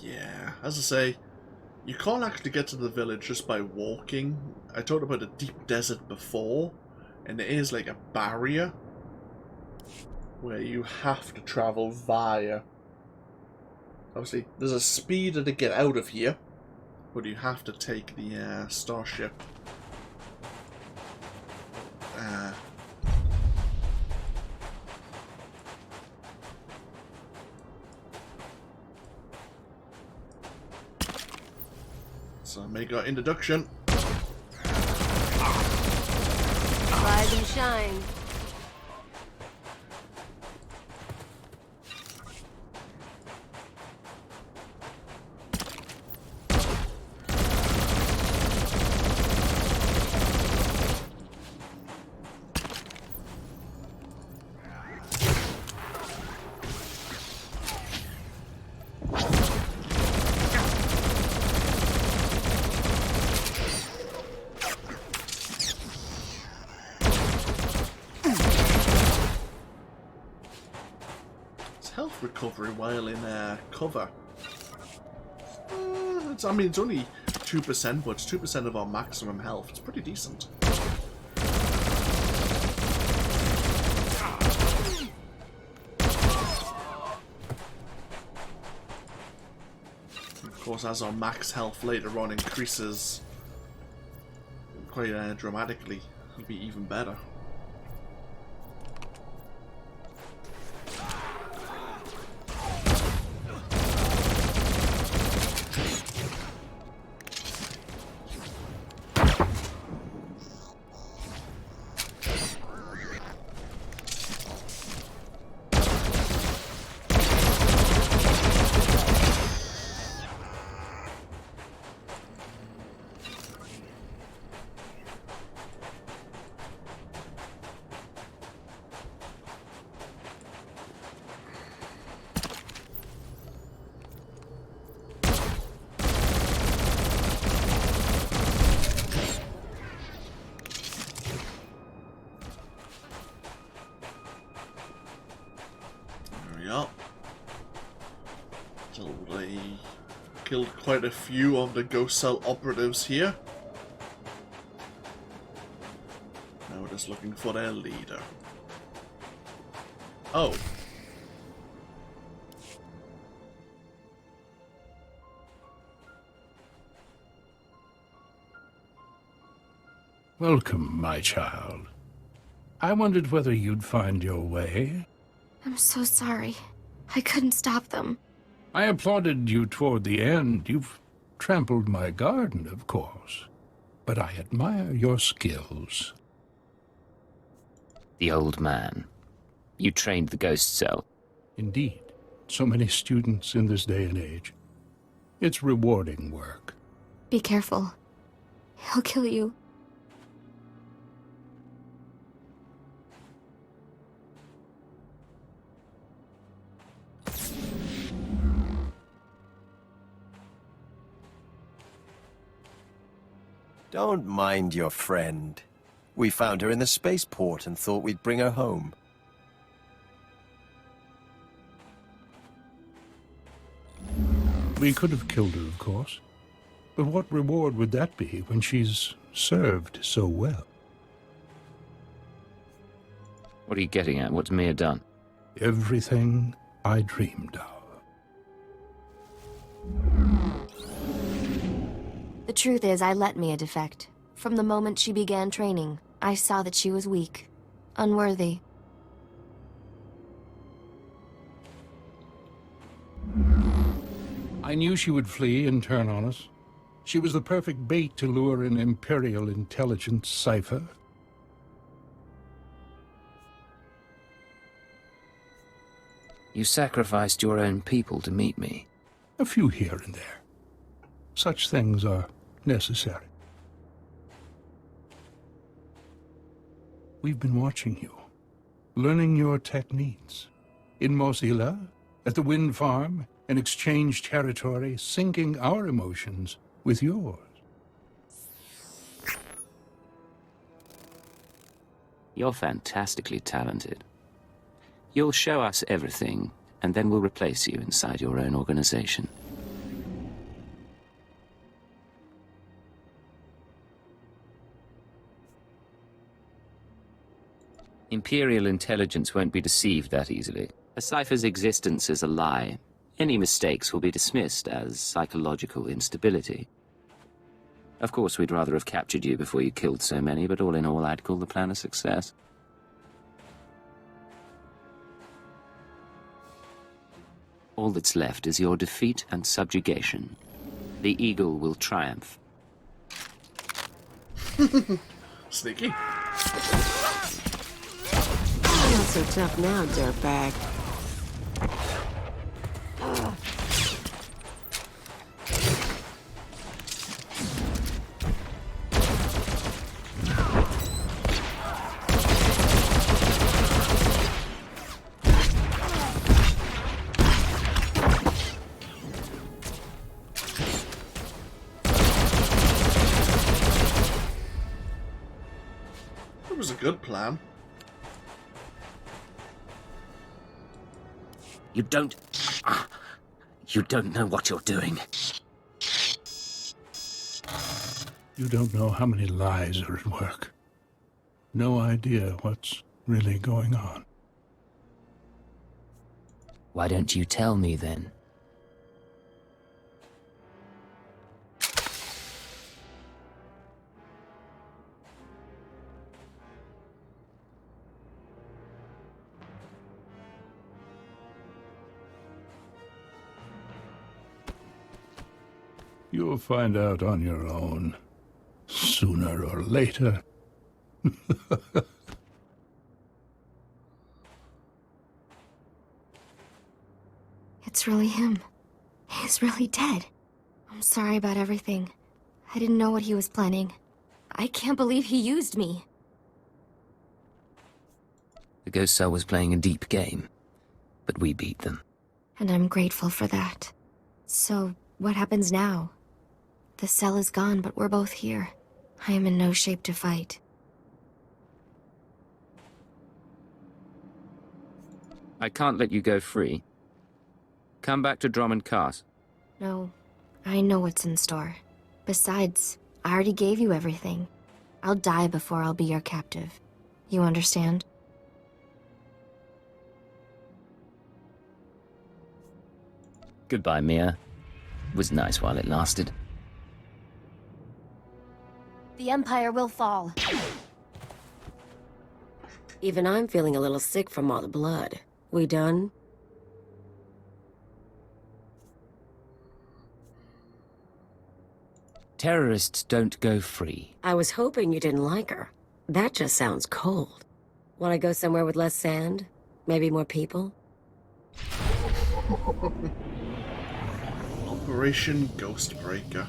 Yeah, as I say, you can't actually get to the village just by walking. I talked about a deep desert before, and there is like a barrier where you have to travel via. Obviously, there's a speeder to get out of here, but you have to take the starship. So make our introduction. Rise and shine. Health recovery while in cover. I mean, it's only 2%, but it's 2% of our maximum health. It's pretty decent. Of course, as our max health later on increases quite dramatically, it'll be even better. go. So they killed quite a few of the Ghost Cell operatives here. Now we're just looking for their leader. Oh. Welcome, my child. I wondered whether you'd find your way. I'm so sorry. I couldn't stop them. I applauded you toward the end. You've trampled my garden, of course. But I admire your skills. The old man. You trained the Ghost Cell. Indeed. So many students in this day and age. It's rewarding work. Be careful. He'll kill you. Don't mind your friend. We found her in the spaceport and thought we'd bring her home. We could have killed her, of course. But what reward would that be when she's served so well? What are you getting at? What's Mia done? Everything I dreamed of. The truth is, I let Mia defect. From the moment she began training, I saw that she was weak, unworthy. I knew she would flee and turn on us. She was the perfect bait to lure an Imperial Intelligence cipher. You sacrificed your own people to meet me. A few here and there. Such things are necessary. We've been watching you, learning your techniques. In Mosila, at the wind farm, in exchange territory, syncing our emotions with yours. You're fantastically talented. You'll show us everything, and then we'll replace you inside your own organization. Imperial Intelligence won't be deceived that easily. A cipher's existence is a lie. Any mistakes will be dismissed as psychological instability. Of course, we'd rather have captured you before you killed so many, but all in all, I'd call the plan a success. All that's left is your defeat and subjugation. The Eagle will triumph. Sneaky. Not so tough now, dirtbag. It was a good plan. You don't know what you're doing. You don't know how many lies are at work. No idea what's really going on. Why don't you tell me then? You'll find out on your own, sooner or later. It's really him. He's really dead. I'm sorry about everything. I didn't know what he was planning. I can't believe he used me. The Ghost Cell was playing a deep game, but we beat them. And I'm grateful for that. So, what happens now? The cell is gone, but we're both here. I am in no shape to fight. I can't let you go free. Come back to Drummond Cast. No, I know what's in store. Besides, I already gave you everything. I'll die before I'll be your captive. You understand? Goodbye, Mia. It was nice while it lasted. The Empire will fall. Even I'm feeling a little sick from all the blood. We done? Terrorists don't go free. I was hoping you didn't like her. That just sounds cold. Want to go somewhere with less sand? Maybe more people? Operation Ghostbreaker.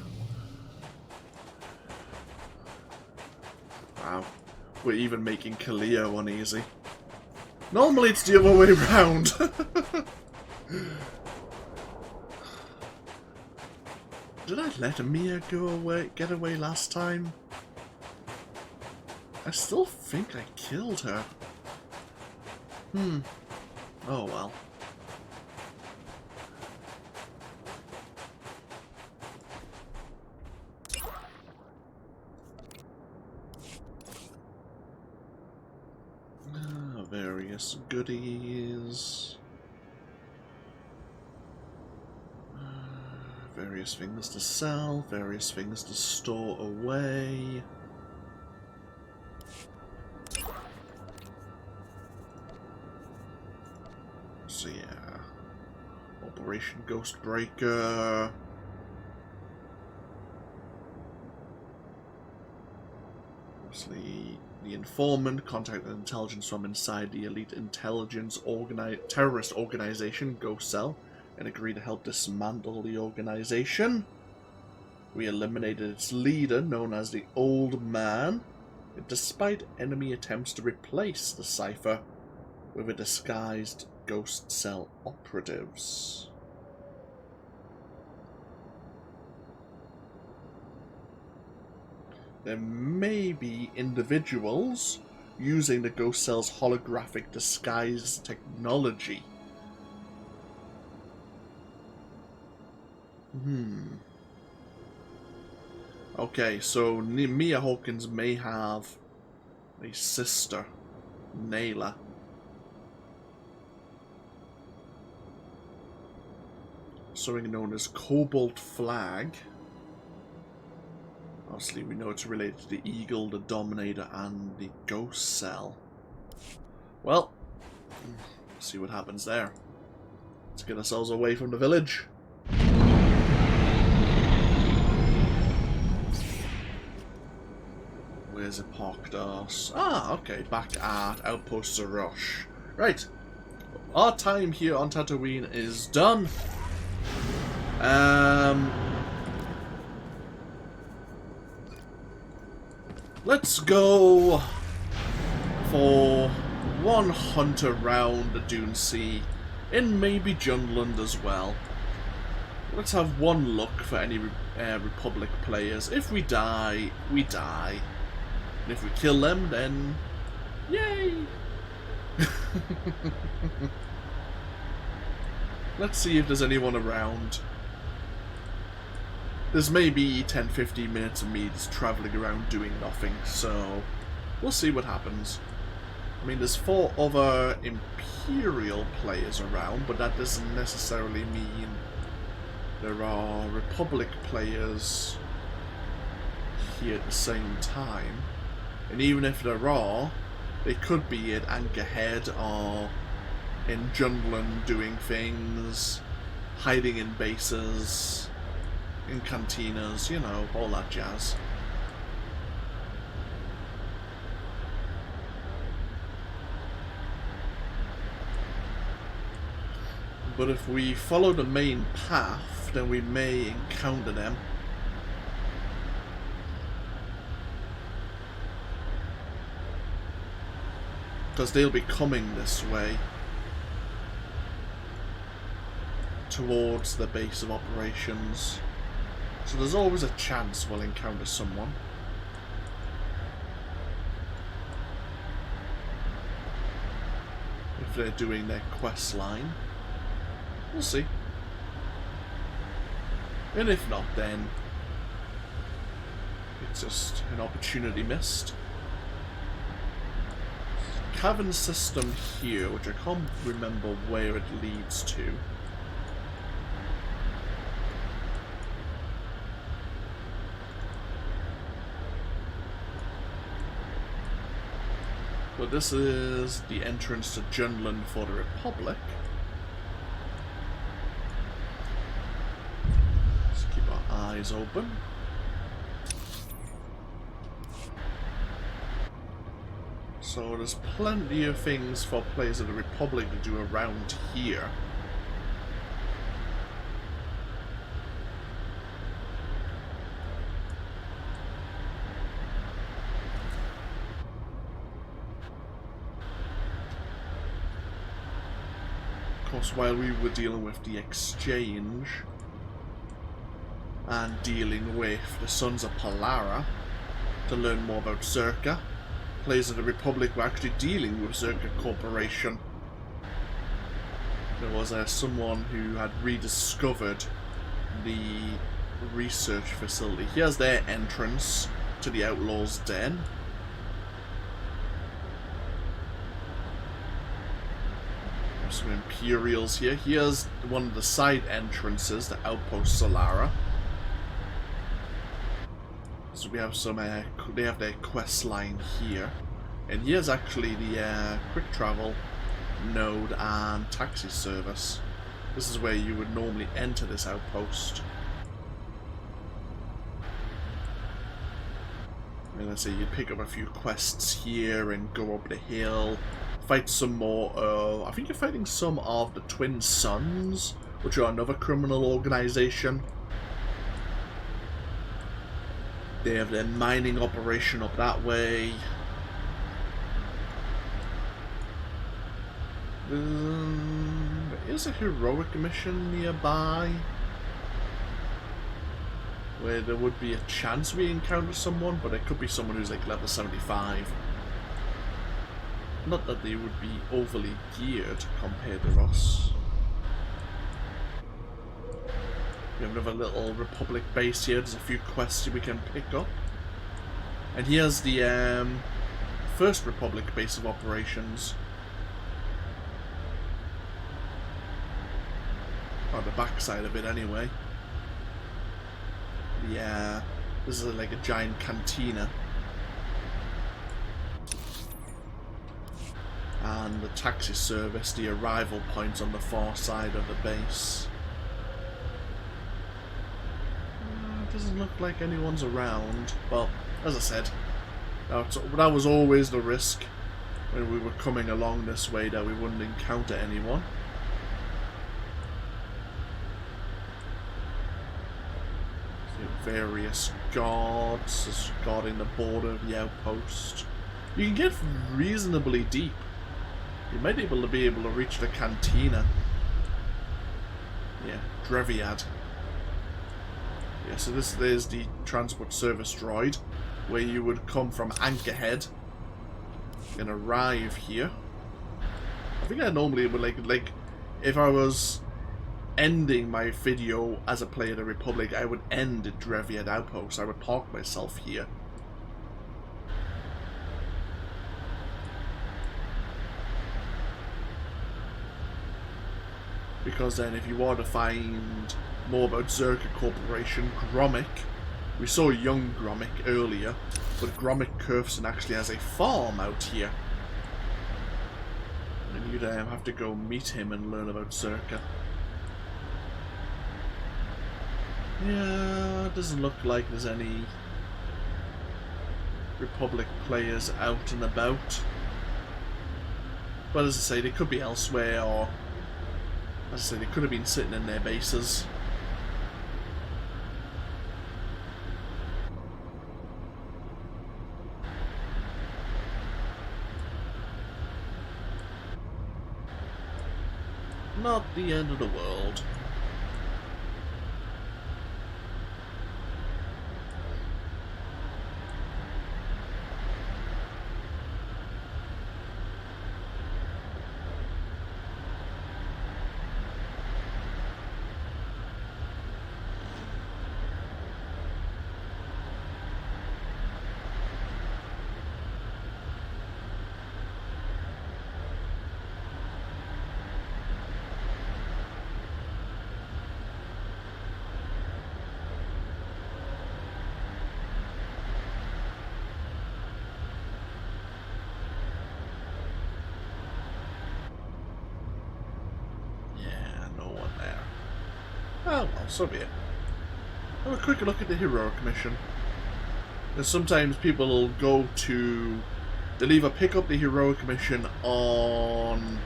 Wow. We're even making Kaleo uneasy. Normally it's the other way round. Did I let Mia get away last time? I still think I killed her. Oh well. Various goodies. Various things to sell, various things to store away. So yeah, Operation Ghostbreaker. Obviously, the informant contacted intelligence from inside the elite intelligence terrorist organization, Ghost Cell, and agreed to help dismantle the organization. We eliminated its leader, known as the Old Man, despite enemy attempts to replace the Cipher with a disguised Ghost Cell operatives. There may be individuals using the Ghost Cell's holographic disguise technology. Okay, so Mia Hawkins may have a sister, Nayla. Something known as Cobalt Flag. Obviously, we know it's related to the Eagle, the Dominator, and the Ghost Cell. Well, let's see what happens there. Let's get ourselves away from the village. Where's it parked us? Ah, okay, back at Outpost Zoroash. Right. Our time here on Tatooine is done. Let's go for one hunt around the Dune Sea, and maybe Jundland as well. Let's have one look for any Republic players. If we die, we die. And if we kill them, then yay! Let's see if there's anyone around. There's maybe 10-15 minutes of me just travelling around doing nothing, so we'll see what happens. I mean, there's 4 other Imperial players around, but that doesn't necessarily mean there are Republic players here at the same time. And even if there are, they could be at Anchorhead or in Jundland doing things, hiding in bases, in cantinas, you know, all that jazz. But if we follow the main path, then we may encounter them. Because they'll be coming this way. Towards the base of operations. So there's always a chance we'll encounter someone. if they're doing their quest line. We'll see. And if not, then it's just an opportunity missed. Cavern system here, which I can't remember where it leads to. But this is the entrance to Junland for the Republic. Let's keep our eyes open. So there's plenty of things for players of the Republic to do around here. Of course, while we were dealing with the exchange and dealing with the Sons of Palara to learn more about Zerka, players of the Republic were actually dealing with Zerka Corporation. There was someone who had rediscovered the research facility. Here's their entrance to the Outlaw's Den. There's some Imperials here. Here's one of the side entrances to Outpost Solara. So we have some, they have their quest line here. And here's actually the quick travel node and taxi service. This is where you would normally enter this outpost. And let's say you pick up a few quests here and go up the hill. Fight some more, I think you're fighting some of the Twin Sons, which are another criminal organization. They have their mining operation up that way. There is a heroic mission nearby where there would be a chance we encounter someone, but it could be someone who's like level 75. Not that they would be overly geared compared to us. We have another little Republic base here. There's a few quests we can pick up. And here's the first Republic base of operations. On the backside of it anyway. Yeah, this is like a giant cantina. And the taxi service, the arrival points on the far side of the base. Doesn't look like anyone's around. Well, as I said, that was always the risk when we were coming along this way, that we wouldn't encounter anyone. Various guards guarding the border of the outpost. You can get reasonably deep. You might be able to reach the cantina. Yeah, Dreviad. Yeah, so this is the transport service droid, where you would come from Anchorhead and arrive here. I think I normally would like if I was ending my video as a player of the Republic, I would end at Dreviad Outpost. I would park myself here. Because then if you want to find more about Zerka Corporation, Gromik, we saw young Gromik earlier, but Gromik Kurfson actually has a farm out here. And you'd have to go meet him and learn about Zerka. Yeah, it doesn't look like there's any Republic players out and about. But as I say, they could be elsewhere, or as I say, they could have been sitting in their bases. Not the end of the world. Oh, well, so be it. Have a quick look at the heroic mission. And sometimes people will go to... They'll either pick up the heroic mission on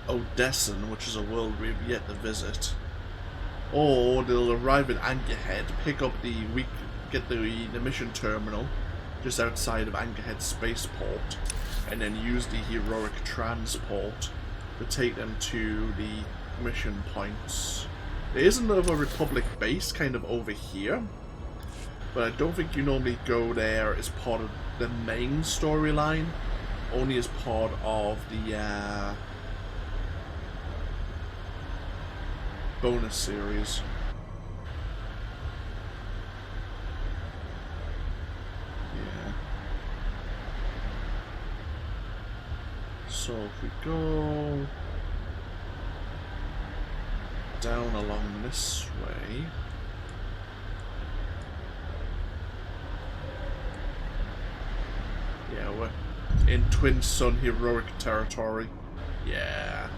Odessen, which is a world we've yet to visit, or they'll arrive at Anchorhead, pick up get the mission terminal just outside of Anchorhead Spaceport, and then use the heroic transport to take them to the mission points. There is another Republic base kind of over here, but I don't think you normally go there as part of the main storyline, only as part of the bonus series. Yeah. So if we go down along this way, yeah, we're in Twin Sun heroic territory. Yeah.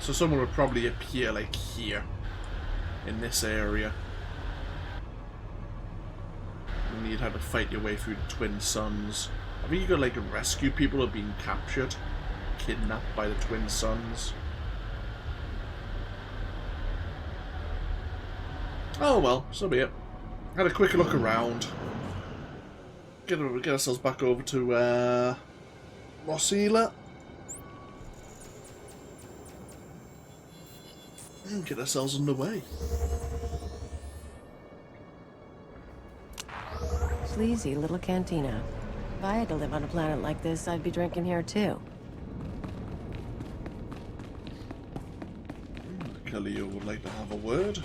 So someone would probably appear like here, in this area. And you'd have to fight your way through the Twin Suns. I think you could like rescue people who are being captured, kidnapped by the Twin Suns. Oh well, so be it. Had a quick look around. Get ourselves back over to Mosila. And get ourselves underway. Sleazy little cantina. If I had to live on a planet like this, I'd be drinking here too. Kelly would like to have a word.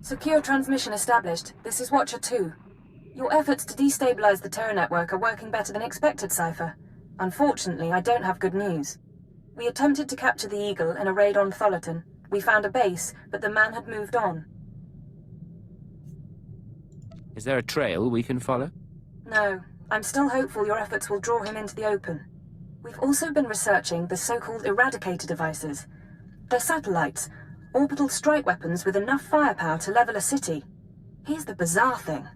Secure transmission established. This is Watcher 2. Your efforts to destabilize the terror network are working better than expected, Cypher. Unfortunately, I don't have good news. We attempted to capture the Eagle in a raid on Tholaton. We found a base, but the man had moved on. Is there a trail we can follow? No. I'm still hopeful your efforts will draw him into the open. We've also been researching the so-called Eradicator Devices. They're satellites, orbital strike weapons with enough firepower to level a city. Here's the bizarre thing.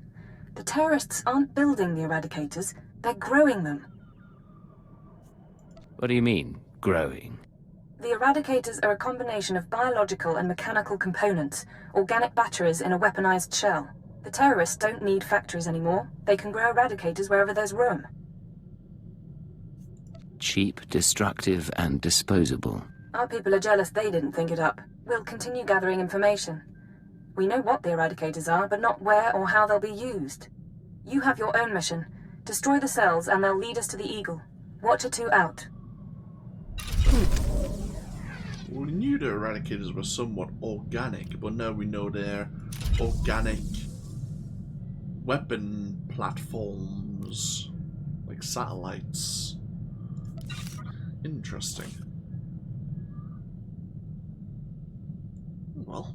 The terrorists aren't building the Eradicators, they're growing them. What do you mean, growing? The Eradicators are a combination of biological and mechanical components, organic batteries in a weaponized shell. The terrorists don't need factories anymore. They can grow Eradicators wherever there's room. Cheap, destructive, and disposable. Our people are jealous they didn't think it up. We'll continue gathering information. We know what the Eradicators are, but not where or how they'll be used. You have your own mission. Destroy the cells and they'll lead us to the Eagle. Watcher 2 out. We knew the Eradicators were somewhat organic, but now we know they're organic weapon platforms, like satellites. Interesting. Well,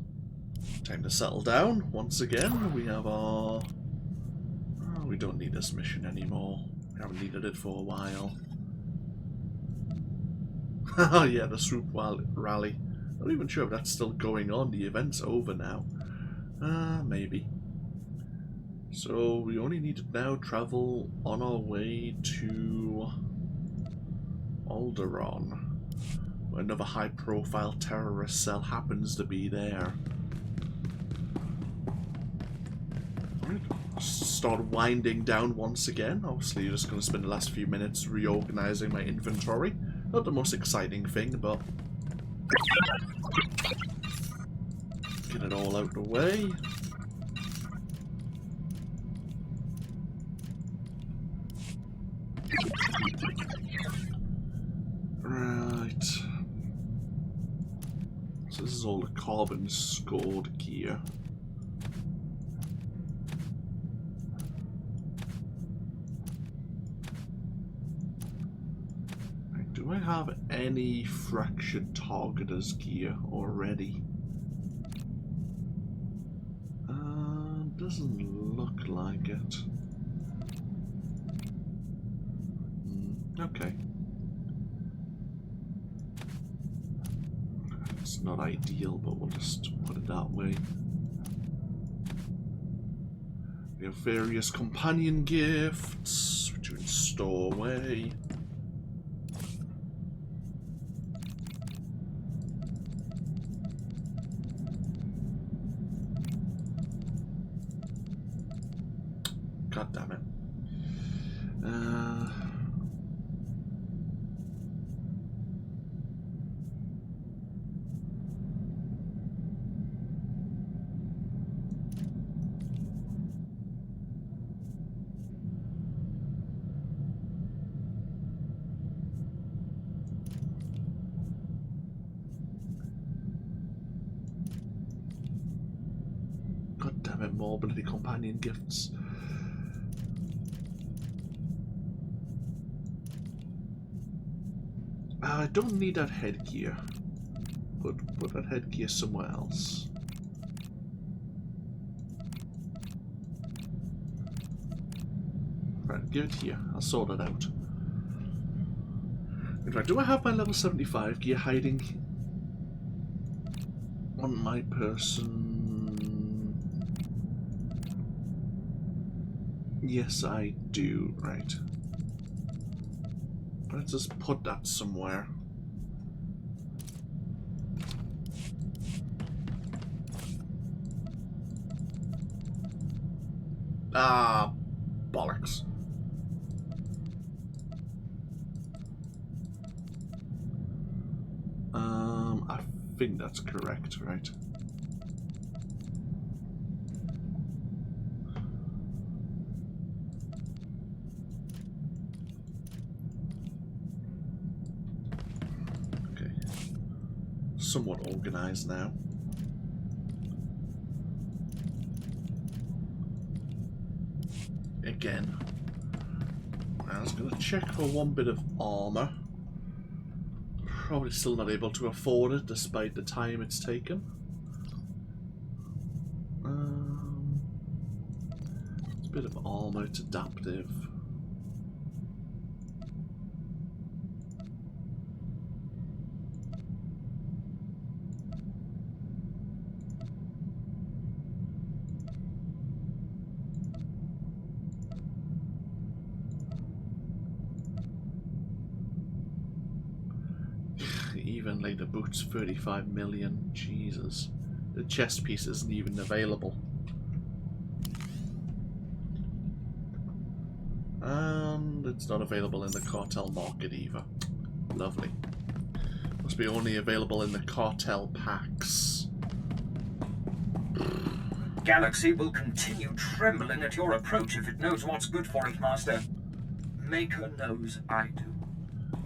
time to settle down. Once again, we have our... Oh, we don't need this mission anymore. We haven't needed it for a while. Oh yeah, the swoop rally. I'm not even sure if that's still going on. The event's over now. Maybe. So we only need to now travel on our way to Alderaan, where another high-profile terrorist cell happens to be there. Start winding down once again. Obviously, you're just going to spend the last few minutes reorganizing my inventory. Not the most exciting thing, but get it all out the way. Right. So this is all the carbon scored gear. Do I have any fractured targeters gear already? Doesn't look like it. Okay. It's not ideal, but we'll just put it that way. We have various companion gifts, which we can store away. God damn it. God damn it, more bloody companion gifts. I don't need that headgear. Put that headgear somewhere else. Right, give it here. I'll sort it out. In fact, do I have my level 75 gear hiding on my person? Yes, I do. Right. Let's just put that somewhere. Ah, bollocks. I think that's correct, right? Somewhat organized now. Again, I was going to check for one bit of armor. Probably still not able to afford it despite the time it's taken. It's a bit of armor, it's adaptive. Even like the boots, 35 million. Jesus. The chest piece isn't even available. And it's not available in the cartel market either. Lovely. Must be only available in the cartel packs. Galaxy will continue trembling at your approach if it knows what's good for it, Master. Maker knows I do.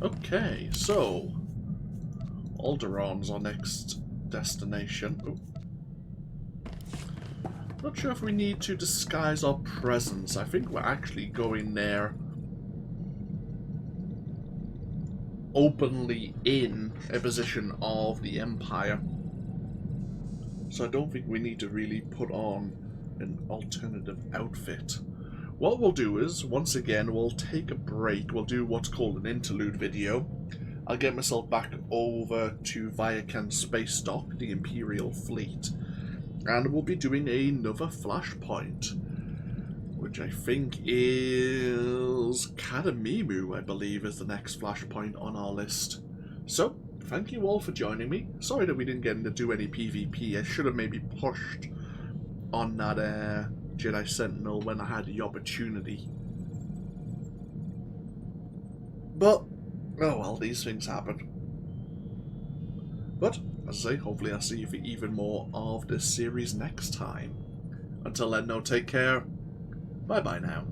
Okay, so Alderaan's our next destination. Ooh. Not sure if we need to disguise our presence. I think we're actually going there openly in a position of the Empire. So I don't think we need to really put on an alternative outfit. What we'll do is, once again, we'll take a break. We'll do what's called an interlude video. I'll get myself back over to Viacan Space Dock, the Imperial Fleet, and we'll be doing another flashpoint, which I think is Kadamimu, I believe, is the next flashpoint on our list. So, thank you all for joining me. Sorry that we didn't get to do any PvP. I should have maybe pushed on that Jedi Sentinel when I had the opportunity. But, oh well, these things happen. But, as I say, hopefully I'll see you for even more of this series next time. Until then, no, take care. Bye-bye now.